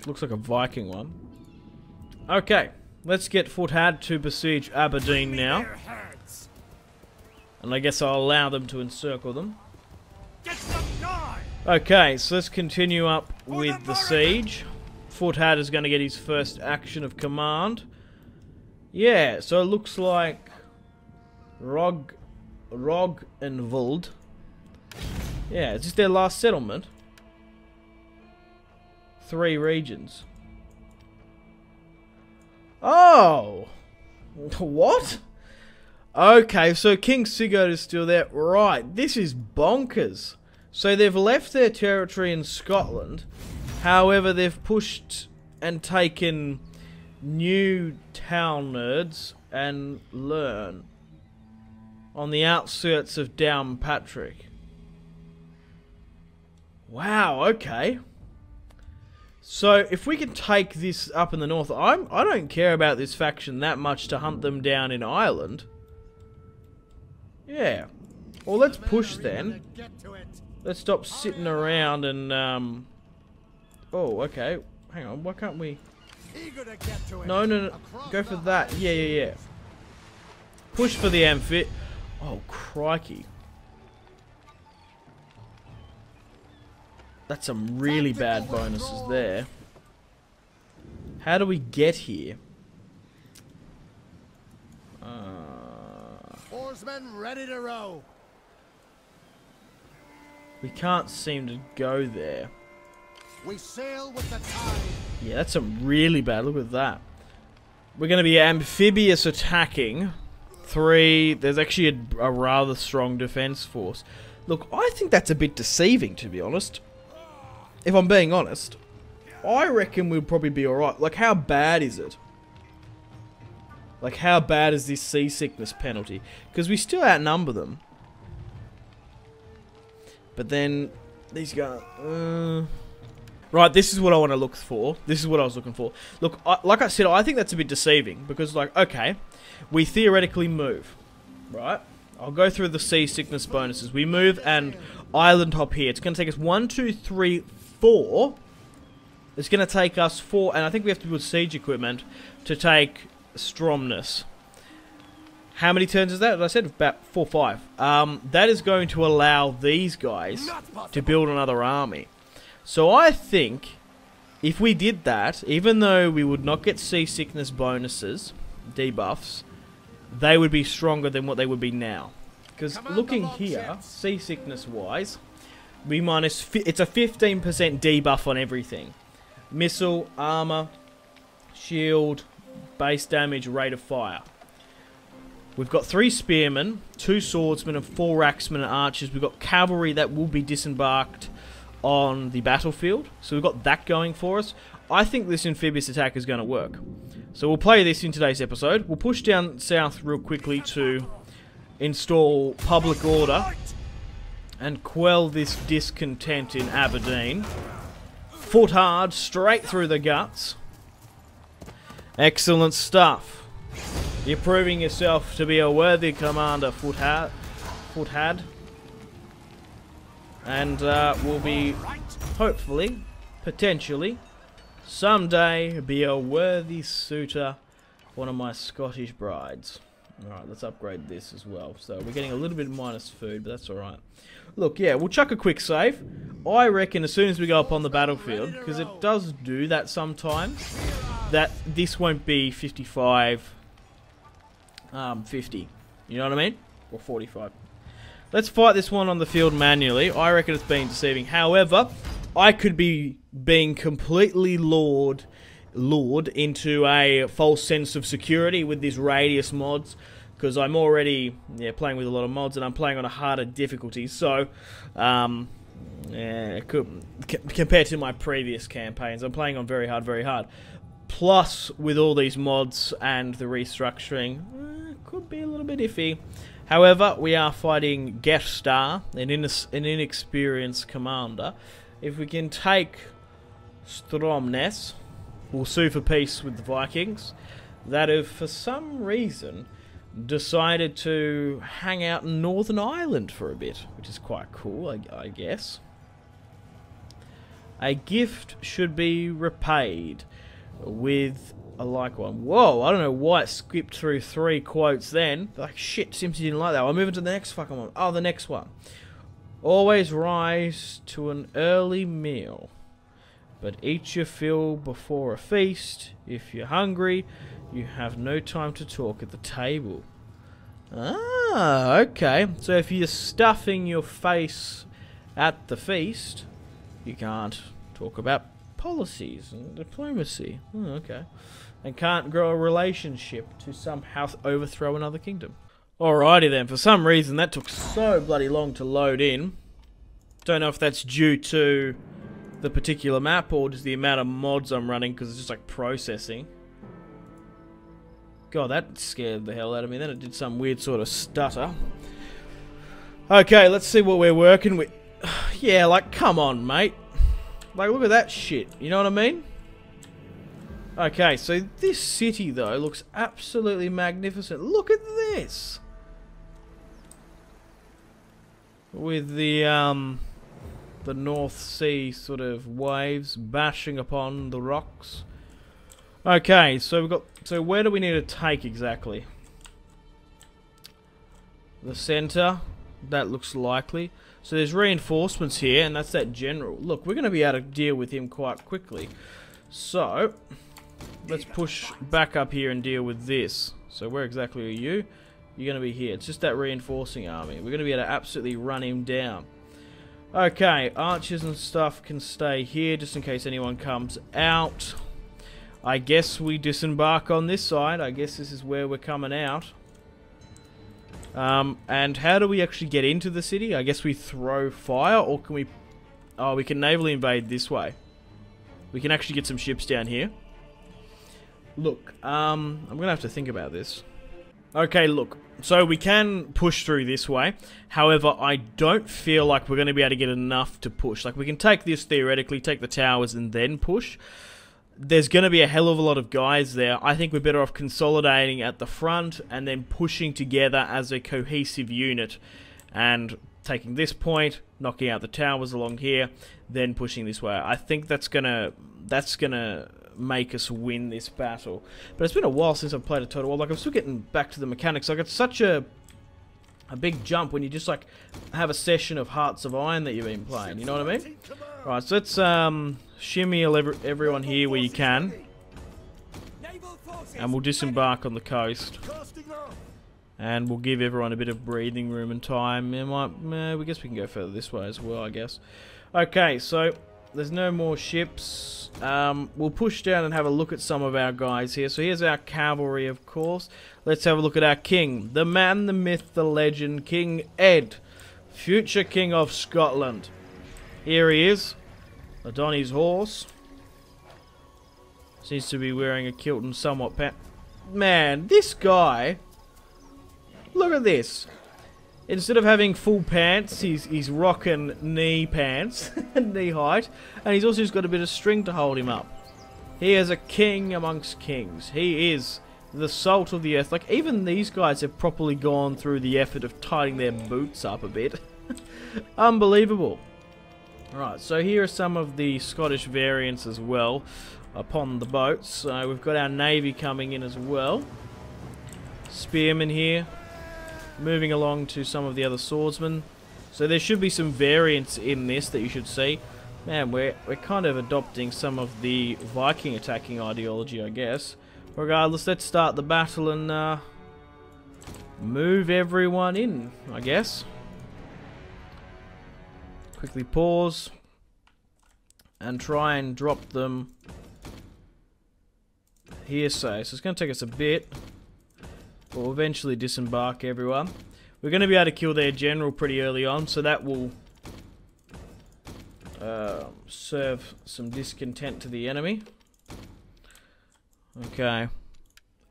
Looks like a Viking one. Okay, let's get Foothad to besiege Aberdeen now. And I guess I'll allow them to encircle them. Okay, so let's continue up with the siege. Foothad is going to get his first action of command. Yeah, so it looks like Rog and Vuld. Yeah, is this their last settlement? 3 regions. Oh! What? Okay, so King Sigurd is still there. Right, this is bonkers. So they've left their territory in Scotland. However, they've pushed and taken new town nerds and learn on the outskirts of Downpatrick. Wow, okay. So, if we can take this up in the north, I don't care about this faction that much to hunt them down in Ireland. Yeah. Well, let's push then. Let's stop sitting around and, Oh, okay. Hang on, why can't we... No. Go for that. Yeah, yeah, yeah. Push for the amphit. Oh, crikey. That's some really bad bonuses there. How do we get here? Oarsmen ready to row. We can't seem to go there. We sail with the tide. Yeah, that's some really bad. Look at that. We're going to be amphibious attacking. 3. There's actually a rather strong defense force. Look, I think that's a bit deceiving, to be honest. If I'm being honest. I reckon we'll probably be alright. Like, how bad is it? Like, how bad is this seasickness penalty? Because we still outnumber them. But then, these guys... Right, this is what I want to look for. This is what I was looking for. Look, like I said, I think that's a bit deceiving. Because, like, okay, we theoretically move. Right? I'll go through the seasickness bonuses. We move and island hop here. It's going to take us 1, 2, 3, 4. It's going to take us 4, and I think we have to build siege equipment to take Stromness. How many turns is that? As I said, about 4, 5. That is going to allow these guys to build another army. So I think if we did that, even though we would not get seasickness bonuses, debuffs, they would be stronger than what they would be now. Because looking here, seasickness wise, it's a 15% debuff on everything. Missile, armor, shield, base damage, rate of fire. We've got 3 spearmen, 2 swordsmen, and 4 axemen and archers. We've got cavalry that will be disembarked on the battlefield. So we've got that going for us. I think this amphibious attack is going to work. So we'll play this in today's episode. We'll push down south real quickly to install public order and quell this discontent in Aberdeen. Foot hard, straight through the guts. Excellent stuff. You're proving yourself to be a worthy commander, Foothad. And will be, hopefully, potentially, someday be a worthy suitor for one of my Scottish brides. Alright, let's upgrade this as well. So we're getting a little bit minus food, but that's alright. Look, yeah, we'll chuck a quick save. I reckon as soon as we go up on the battlefield, because it does do that sometimes, that this won't be 55, 50. You know what I mean? Or 45. Let's fight this one on the field manually. I reckon it's been deceiving. However, I could be being completely lured into a false sense of security with these radius mods, because I'm already playing with a lot of mods and I'm playing on a harder difficulty. So, compared to my previous campaigns, I'm playing on very hard. Plus, with all these mods and the restructuring, could be a little bit iffy. However, we are fighting Gestar, an inexperienced commander. If we can take Stromness, we'll sue for peace with the Vikings, that have, for some reason, decided to hang out in Northern Ireland for a bit, which is quite cool, I guess. A gift should be repaid with a like one. Whoa, I don't know why it skipped through 3 quotes then. Like, shit, Simpzy didn't like that. I'll move into the next fucking one. Oh, the next one. Always rise to an early meal, but eat your fill before a feast. If you're hungry, you have no time to talk at the table. Ah, okay. So if you're stuffing your face at the feast, you can't talk about policies and diplomacy. Oh, okay. And can't grow a relationship to somehow overthrow another kingdom. Alrighty then, for some reason that took so bloody long to load in. Don't know if that's due to the particular map or just the amount of mods I'm running, because it's just like processing. God, that scared the hell out of me. Then it did some weird sort of stutter. Okay, let's see what we're working with. Yeah, like, come on, mate. Like, look at that shit. You know what I mean? Okay, so this city, though, looks absolutely magnificent. Look at this! With the North Sea sort of waves bashing upon the rocks. Okay, so we've got. So where do we need to take exactly? The center. That looks likely. So there's reinforcements here, and that's that general. Look, we're going to be able to deal with him quite quickly. So let's push back up here and deal with this. So where exactly are you? You're going to be here. It's just that reinforcing army. We're going to be able to absolutely run him down. Okay, archers and stuff can stay here just in case anyone comes out. I guess we disembark on this side. I guess this is where we're coming out. And how do we actually get into the city? I guess we throw fire, or can we... Oh, we can navally invade this way. We can actually get some ships down here. Look, I'm going to have to think about this. Okay, look. So we can push through this way. However, I don't feel like we're going to be able to get enough to push. Like, we can take this theoretically, take the towers, and then push. There's going to be a hell of a lot of guys there. I think we're better off consolidating at the front and then pushing together as a cohesive unit. And taking this point, knocking out the towers along here, then pushing this way. I think that's gonna make us win this battle. But it's been a while since I've played a Total War. Like, I'm still getting back to the mechanics. Like, it's such a big jump when you just, like, have a session of Hearts of Iron that you've been playing. You know what I mean? Right, so let's shimmy everyone here where you can. And we'll disembark on the coast. And we'll give everyone a bit of breathing room and time. We guess we can go further this way as well, I guess. Okay, so there's no more ships. We'll push down and have a look at some of our guys here. So here's our cavalry, of course. Let's have a look at our king. The man, the myth, the legend, King Ed. Future King of Scotland. Here he is. On his horse. Seems to be wearing a kilt and somewhat pant. Man, this guy... Look at this. Instead of having full pants, he's rocking knee pants, knee height, and he's also just got a bit of string to hold him up. He is a king amongst kings. He is the salt of the earth. Like, even these guys have properly gone through the effort of tightening their boots up a bit. Unbelievable. Right, so here are some of the Scottish variants as well upon the boats. So we've got our navy coming in as well. Spearmen here. Moving along to some of the other swordsmen. So there should be some variants in this that you should see. Man, we're kind of adopting some of the Viking attacking ideology, I guess. Regardless, let's start the battle and move everyone in, I guess. Quickly pause. And try and drop them here, so it's going to take us a bit. We'll eventually disembark everyone. We're going to be able to kill their general pretty early on, so that will serve some discontent to the enemy. Okay.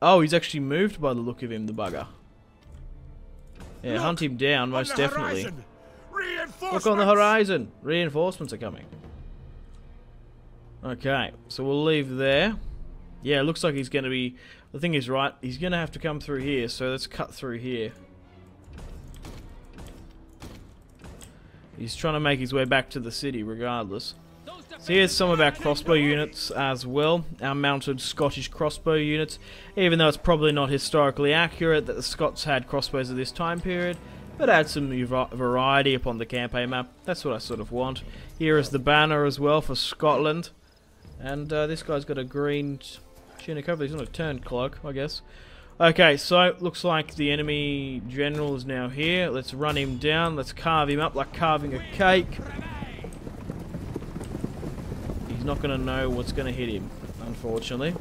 Oh, he's actually moved by the look of him, the bugger. Yeah, look, hunt him down, most definitely. Look on the horizon! Reinforcements are coming. Okay, so we'll leave there. Yeah, it looks like he's going to be... The thing is, right, he's going to have to come through here, so let's cut through here. He's trying to make his way back to the city regardless. So here's some of our crossbow units as well. Our mounted Scottish crossbow units. Even though it's probably not historically accurate that the Scots had crossbows at this time period. But add some variety upon the campaign map. That's what I sort of want. Here is the banner as well for Scotland. And this guy's got a green tunic over. He's on a turned cloak, I guess. Okay, so looks like the enemy general is now here. Let's run him down. Let's carve him up like carving a cake. He's not going to know what's going to hit him, unfortunately.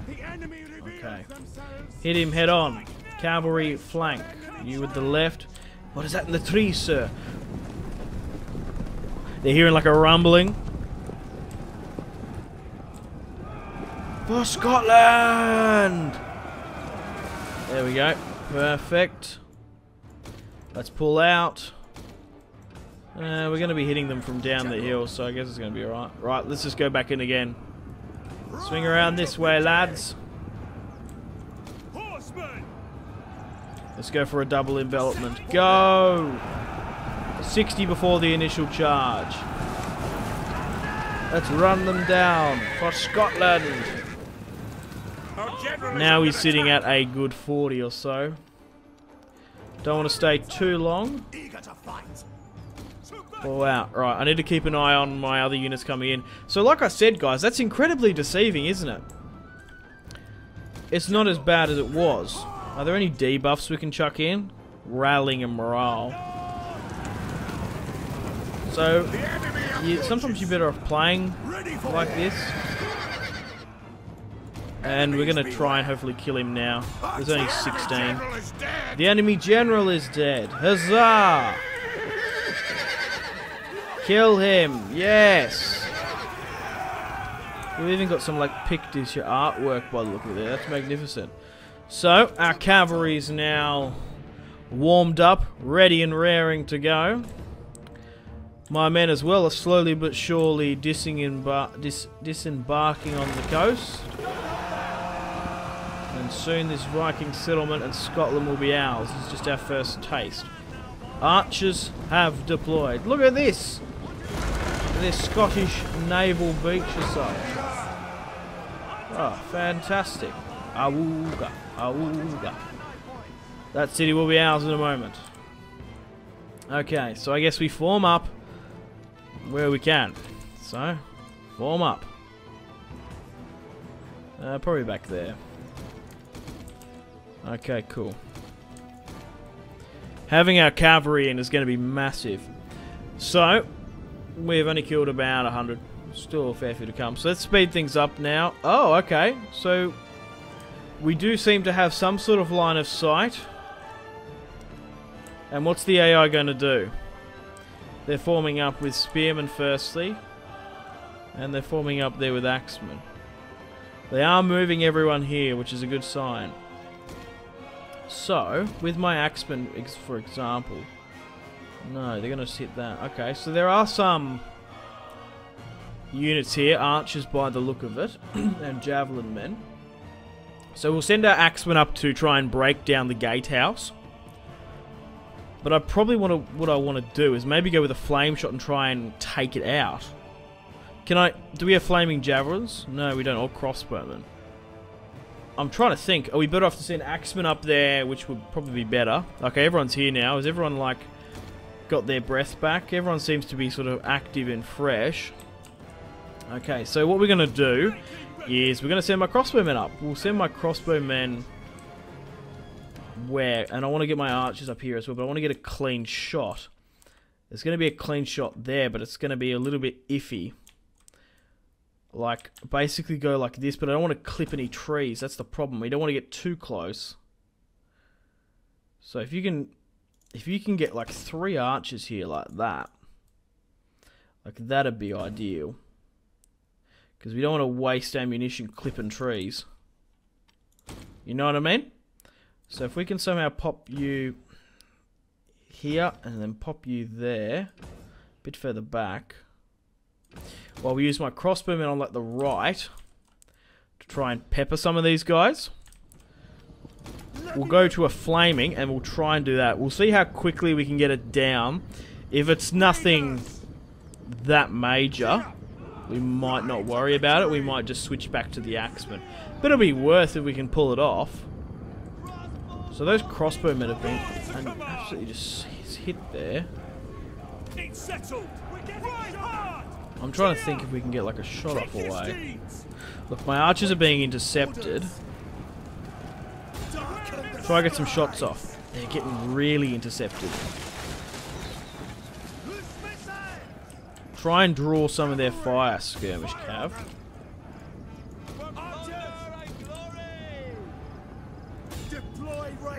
Okay. Hit him head on. Cavalry flank. You with the left. What is that in the trees, sir? They're hearing like a rumbling. For Scotland! There we go. Perfect. Let's pull out. We're going to be hitting them from down the hill, so I guess it's going to be alright. Right, let's just go back in again. Swing around this way, lads. Let's go for a double envelopment. Go! 60 before the initial charge. Let's run them down for Scotland. Now he's sitting at a good 40 or so. Don't want to stay too long. Oh, wow. Right, I need to keep an eye on my other units coming in. So like I said, guys, that's incredibly deceiving, isn't it? It's not as bad as it was. Are there any debuffs we can chuck in? Rallying and morale. So, sometimes you're better off playing like this. And we're going to try and hopefully kill him now. There's only 16. The enemy general is dead. Huzzah! Kill him. Yes! We've even got some like picture artwork by the look of it. That's magnificent. So, our cavalry is now warmed up, ready and raring to go. My men as well are slowly but surely disembarking on the coast. And soon this Viking settlement and Scotland will be ours. This is just our first taste. Archers have deployed. Look at this! This Scottish naval beach assault. Oh, fantastic. Awooga, awooga. That city will be ours in a moment. Okay, so I guess we form up where we can. So, form up. Probably back there. Okay, cool. Having our cavalry in is going to be massive. So, we've only killed about 100. Still a fair few to come. So let's speed things up now. Oh, okay. So, we do seem to have some sort of line of sight. And what's the AI going to do? They're forming up with spearmen firstly. And they're forming up there with axemen. They are moving everyone here, which is a good sign. So, with my axemen, for example... No, they're going to hit that. Okay, so there are some units here, archers by the look of it, and javelin men. So we'll send our axemen up to try and break down the gatehouse. But I probably what I want to do is maybe go with a flame shot and try and take it out. Do we have flaming javelins? No, we don't, or crossbowmen. I'm trying to think. Are we better off to send axemen up there, which would probably be better? Okay, everyone's here now. Is everyone, like, got their breath back? Everyone seems to be sort of active and fresh. Okay, so what we're going to do is we're going to send my crossbowmen up. We'll send my crossbowmen where? And I want to get my archers up here as well, but I want to get a clean shot. There's going to be a clean shot there, but it's going to be a little bit iffy. Like, basically go like this, but I don't want to clip any trees. That's the problem. We don't want to get too close. So if you can get like 3 archers here like that, like that'd be ideal. Because we don't want to waste ammunition clipping trees. You know what I mean? So if we can somehow pop you here and then pop you there, a bit further back. While we use my crossbowmen on like the right to try and pepper some of these guys. We'll go to a flaming and we'll try and do that. We'll see how quickly we can get it down. If it's nothing that major, we might not worry about it. We might just switch back to the axemen. But it'll be worth if we can pull it off. So those crossbowmen have been absolutely just hit there. I'm trying to think if we can get like a shot off away. Look, my archers are being intercepted. Try to get some shots off. They're getting really intercepted. Try and draw some of their fire, skirmish cav.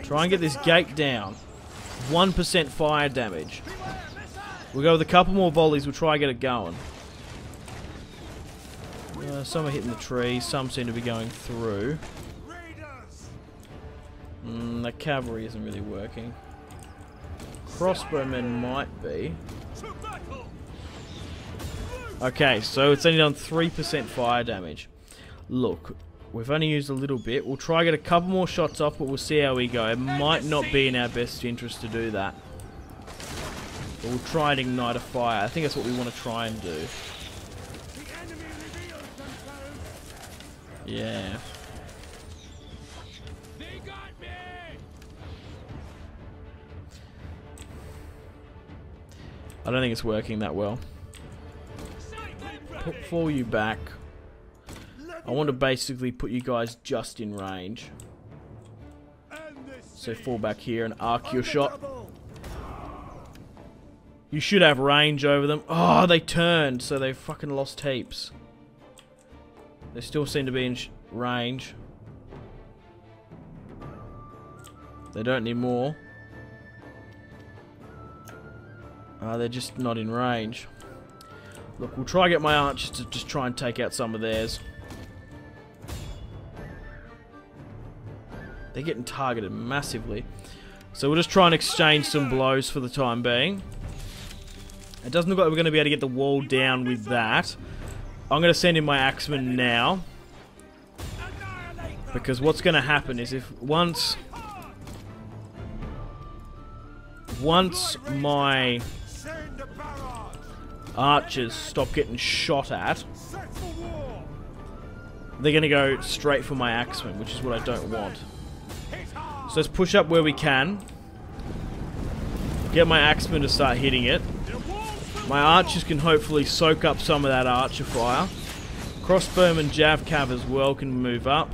Try and get this gate down. 1% fire damage. We'll go with a couple more volleys. We'll try and get it going. Some are hitting the trees. Some seem to be going through. The cavalry isn't really working. Crossbowmen might be. Okay, so it's only done 3% fire damage. Look, we've only used a little bit. We'll try and get a couple more shots off, but we'll see how we go. It might not be in our best interest to do that. But we'll try and ignite a fire. I think that's what we want to try and do. Yeah. I don't think it's working that well. Fall you back. I want to basically put you guys just in range. So fall back here and arc your shot. You should have range over them. Oh, they turned, so they fucking lost heaps. They still seem to be in range. They don't need more. They're just not in range. Look, we'll try to get my archers to just try and take out some of theirs. They're getting targeted massively. So we'll just try and exchange some blows for the time being. It doesn't look like we're going to be able to get the wall down with that. I'm going to send in my axemen now. Because what's going to happen is if once my archers stop getting shot at, they're going to go straight for my axemen, which is what I don't want. So let's push up where we can. Get my axemen to start hitting it. My archers can hopefully soak up some of that archer fire. Crossbowmen and Jav Cav as well can move up.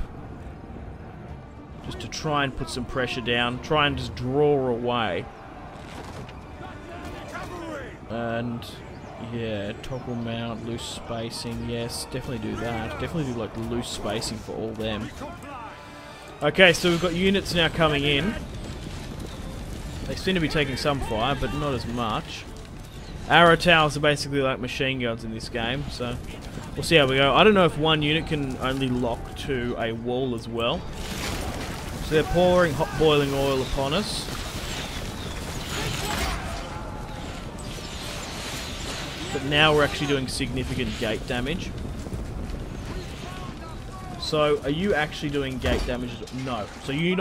Just to try and put some pressure down. Try and just draw away. And yeah, toggle mount, loose spacing. Yes, definitely do that. Definitely do like loose spacing for all them. Okay, so we've got units now coming in. They seem to be taking some fire, but not as much. Arrow towers are basically like machine guns in this game, so we'll see how we go. I don't know if one unit can only lock to a wall as well. So they're pouring hot boiling oil upon us. But now we're actually doing significant gate damage. So, are you actually doing gate damage? No. So you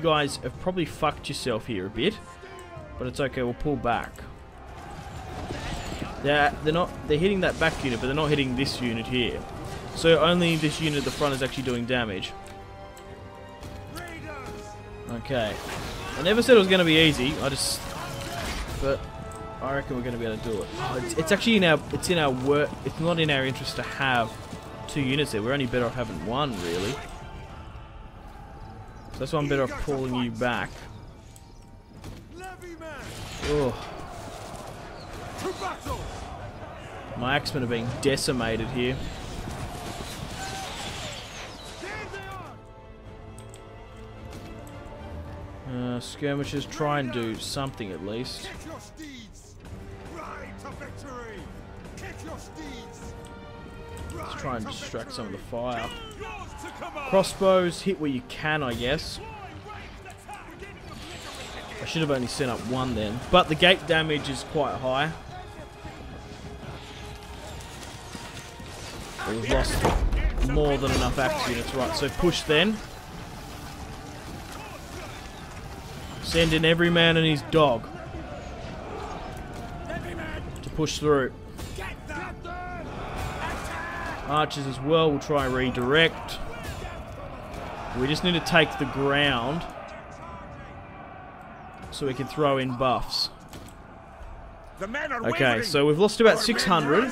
guys have probably fucked yourself here a bit. But it's okay, we'll pull back. They're hitting that back unit, but they're not hitting this unit here. So only this unit at the front is actually doing damage. Okay. I never said it was going to be easy. But I reckon we're going to be able to do it. Oh, it's actually it's not in our interest to have 2 units there. We're only better off having 1, really. So that's why I'm better off pulling you back. Oh. My axemen are being decimated here. Skirmishers, try and do something at least. Let's try and distract some of the fire. Crossbows, hit where you can, I guess. I should have only sent up 1 then. But the gate damage is quite high. We've lost more than enough axe units. Right, so push then. Send in every man and his dog to push through. Archers as well, we'll try and redirect. We just need to take the ground so we can throw in buffs. Okay, so we've lost about 600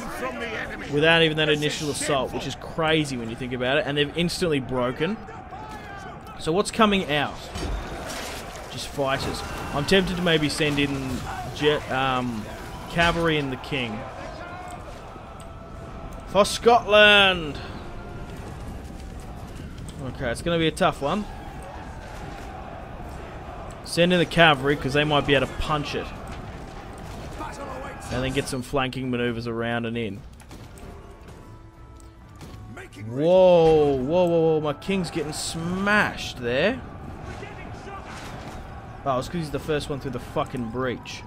without even that initial assault, which is crazy when you think about it, and they've instantly broken. So what's coming out? Just fighters. I'm tempted to maybe send in cavalry and the king. For Scotland! Okay, it's going to be a tough one. Send in the cavalry, because they might be able to punch it. And then get some flanking maneuvers around and in. Whoa, whoa, whoa, whoa, my king's getting smashed there. Oh, it's because he's the first one through the fucking breach.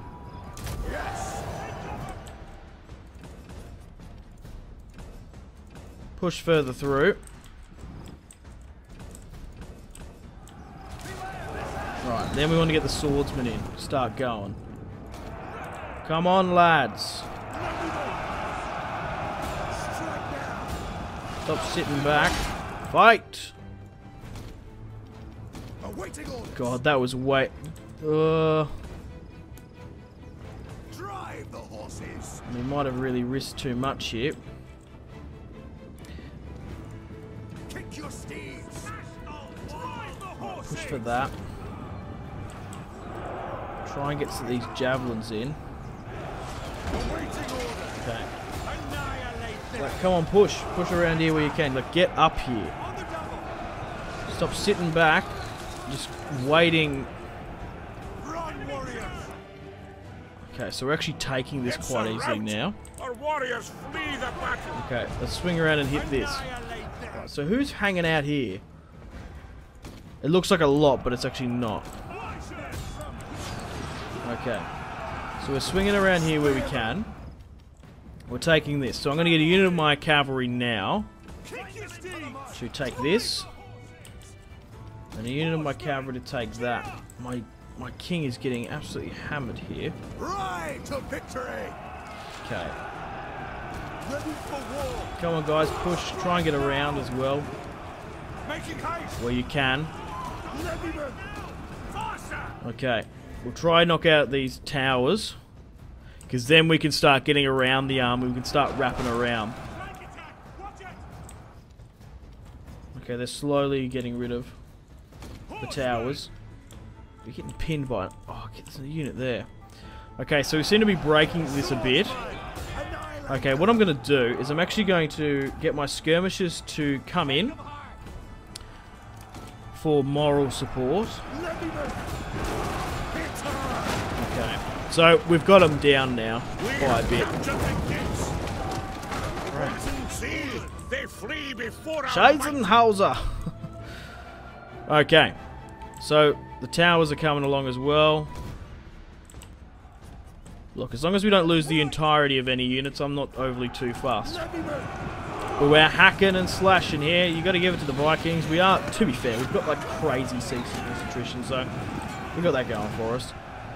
Push further through. Right, then we want to get the swordsman in. Start going. Come on, lads. Stop sitting back. Fight! God, that was way... Drive the horses. We might have really risked too much here. Kick your steeds. Push for that. Try and get these javelins in. Okay. Like, come on, push. Push around here where you can. Like, get up here. Stop sitting back. Just waiting. Okay, so we're actually taking this quite easily now. Our warriors flee the battle. Okay, let's swing around and hit this. Right, so who's hanging out here? It looks like a lot, but it's actually not. Okay. So we're swinging around here where we can. We're taking this. So I'm going to get a unit of my cavalry now to take this. And a unit of my cavalry to take that. My king is getting absolutely hammered here. Ride to victory. Okay. Ready for war. Come on, guys. Push. Try and get around as well. Making haste. Where you can. Levyman. Faster. Okay. We'll try and knock out these towers. Because then we can start getting around the army. We can start wrapping around. Okay, they're slowly getting rid of the towers. We're getting pinned by... Oh, there's a unit there. Okay, so we seem to be breaking this a bit. Okay, what I'm going to do is I'm actually going to get my skirmishers to come in for moral support. Okay, so we've got them down now quite a bit. They flee before our Scheisenhauser! Okay, so the towers are coming along as well. Look, as long as we don't lose the entirety of any units, I'm not overly too fast. But we're hacking and slashing here. You got to give it to the Vikings. We are, to be fair, we've got like crazy siege attrition, so we got that going for us.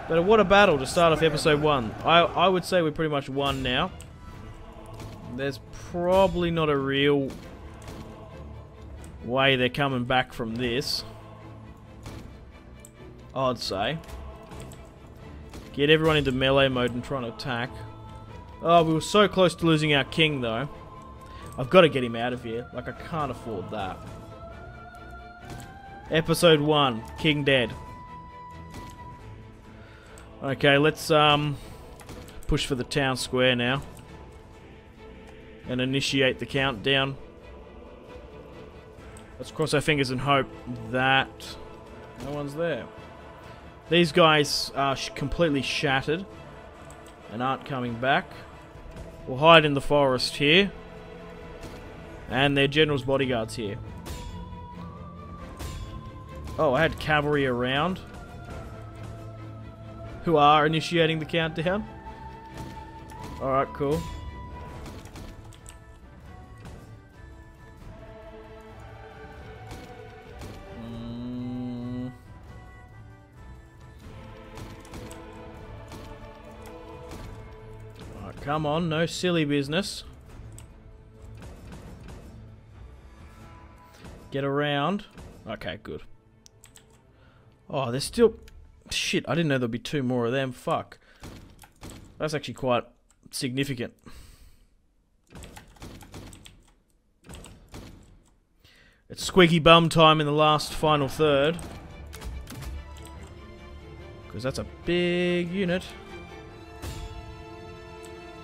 But what a battle to start off episode 1. I would say we're pretty much won now. There's probably not a real way they're coming back from this, I'd say. Get everyone into melee mode and try to attack. Oh, we were so close to losing our king, though. I've got to get him out of here. Like, I can't afford that. Episode 1. King dead. Okay, let's push for the town square now. And initiate the countdown. Let's cross our fingers and hope that no one's there. These guys are completely shattered and aren't coming back. We'll hide in the forest here. And their general's bodyguard's here. Oh, I had cavalry around who are initiating the countdown. Alright, cool. Come on, no silly business. Get around. Okay, good. Oh, there's still... Shit, I didn't know there'd be 2 more of them. Fuck. That's actually quite significant. It's squeaky bum time in the last final third. Because that's a big unit.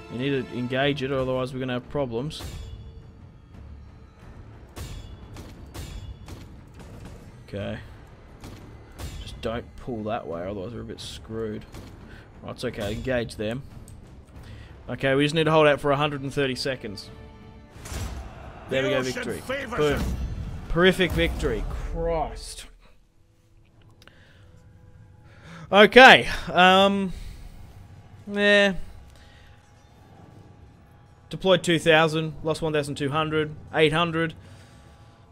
You need to engage it, otherwise we're going to have problems. Okay. Just don't pull that way, otherwise we're a bit screwed. Oh, it's okay, engage them. Okay, we just need to hold out for 130 seconds. There we go, victory. Boom. Horrific victory. Christ. Okay. Yeah. Deployed 2,000, lost 1,200, 800.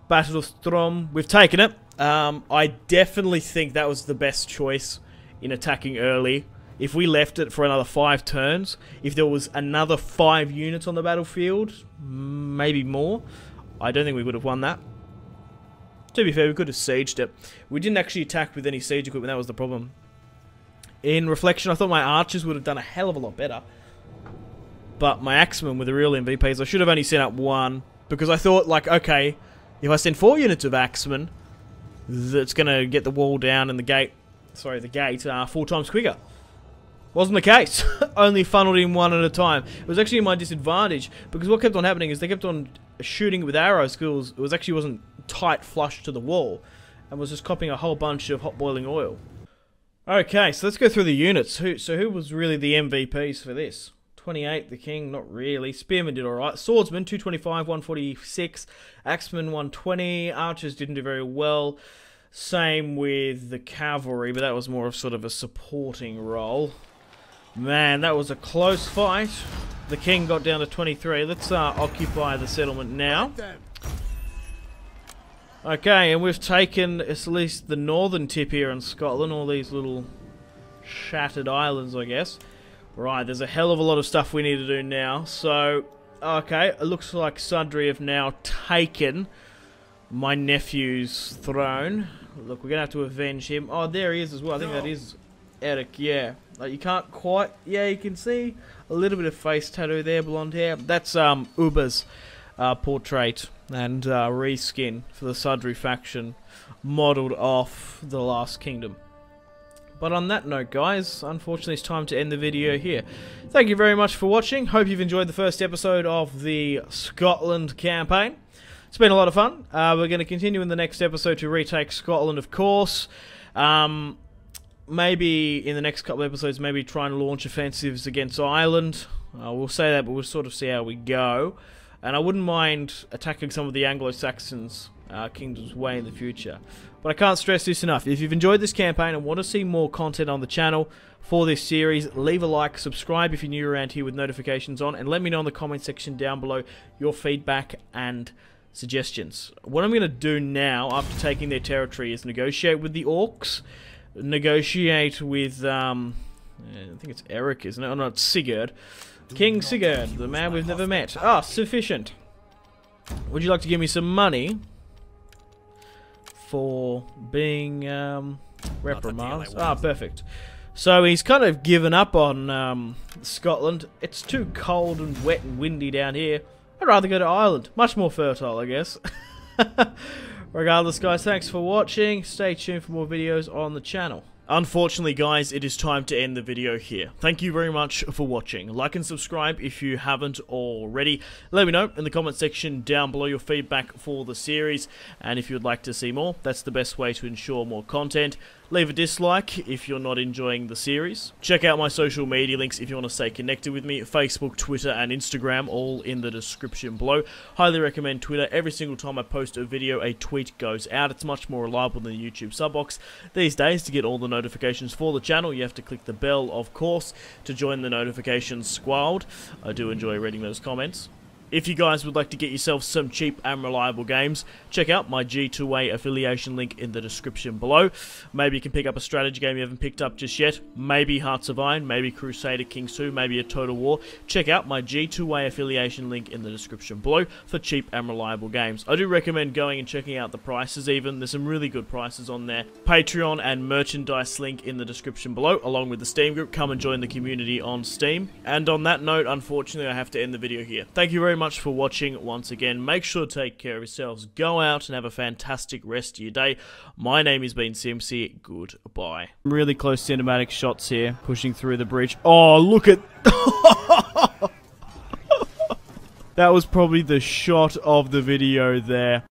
Battle of Strom, we've taken it. I definitely think that was the best choice in attacking early. If we left it for another 5 turns, if there was another 5 units on the battlefield, maybe more, I don't think we would have won that. To be fair, we could have sieged it. We didn't actually attack with any siege equipment, that was the problem. In reflection, I thought my archers would have done a hell of a lot better. But my axemen were the real MVPs. I should have only sent up one. Because I thought, like, okay, if I send 4 units of axemen, that's going to get the wall down and the gate 4 times quicker. Wasn't the case. Only funneled in one at a time. It was actually my disadvantage. Because what kept on happening is they kept on shooting with arrows. Because it actually wasn't tight flush to the wall. And was just copying a whole bunch of hot boiling oil. Okay, so let's go through the units. Who was really the MVPs for this? 28, the king, not really. Spearmen did alright. Swordsman, 225, 146. Axemen, 120. Archers didn't do very well. Same with the cavalry, but that was more of sort of a supporting role. Man, that was a close fight. The king got down to 23. Let's occupy the settlement now. Okay, and we've taken at least the northern tip here in Scotland, all these little shattered islands, I guess. Right, there's a hell of a lot of stuff we need to do now. So, okay, it looks like Sudbury have now taken my nephew's throne. Look, we're going to have to avenge him. Oh, there he is as well. I think that is Eric, yeah. Like, you can't quite... Yeah, you can see a little bit of face tattoo there, blonde hair. That's Uber's portrait and reskin for the Sudbury faction, modelled off the Last Kingdom. But on that note, guys, unfortunately it's time to end the video here. Thank you very much for watching. Hope you've enjoyed the first episode of the Scotland campaign. It's been a lot of fun. We're going to continue in the next episode to retake Scotland, of course. Maybe in the next couple of episodes, maybe try and launch offensives against Ireland. We'll say that, but we'll sort of see how we go. And I wouldn't mind attacking some of the Anglo-Saxons kingdoms way in the future. But I can't stress this enough. If you've enjoyed this campaign and want to see more content on the channel for this series, leave a like, subscribe if you're new around here with notifications on, and let me know in the comment section down below your feedback and suggestions. What I'm going to do now, after taking their territory, is negotiate with the orcs, negotiate with, I think it's Eric, isn't it? Oh no, it's Sigurd. King Sigurd, the man we've never met. Ah, sufficient. Would you like to give me some money for being reprimanded? Ah, perfect. So he's kind of given up on Scotland. It's too cold and wet and windy down here. I'd rather go to Ireland. Much more fertile, I guess. Regardless, guys, thanks for watching. Stay tuned for more videos on the channel. Unfortunately, guys, it is time to end the video here. Thank you very much for watching. Like and subscribe if you haven't already. Let me know in the comment section down below your feedback for the series. And if you'd like to see more, that's the best way to ensure more content. Leave a dislike if you're not enjoying the series. Check out my social media links if you want to stay connected with me. Facebook, Twitter, and Instagram, all in the description below. Highly recommend Twitter. Every single time I post a video, a tweet goes out. It's much more reliable than the YouTube sub box. These days, to get all the notifications for the channel, you have to click the bell, of course, to join the notifications squad. I do enjoy reading those comments. If you guys would like to get yourself some cheap and reliable games, check out my G2A affiliation link in the description below. Maybe you can pick up a strategy game you haven't picked up just yet. Maybe Hearts of Iron, maybe Crusader Kings 2, maybe a Total War. Check out my G2A affiliation link in the description below for cheap and reliable games. I do recommend going and checking out the prices even. There's some really good prices on there. Patreon and merchandise link in the description below, along with the Steam group. Come and join the community on Steam. And on that note, unfortunately, I have to end the video here. Thank you very much for watching once again. Make sure to take care of yourselves. Go out and have a fantastic rest of your day. My name has been Simpzy. Goodbye. Really close cinematic shots here, pushing through the bridge. Oh, look at... That was probably the shot of the video there.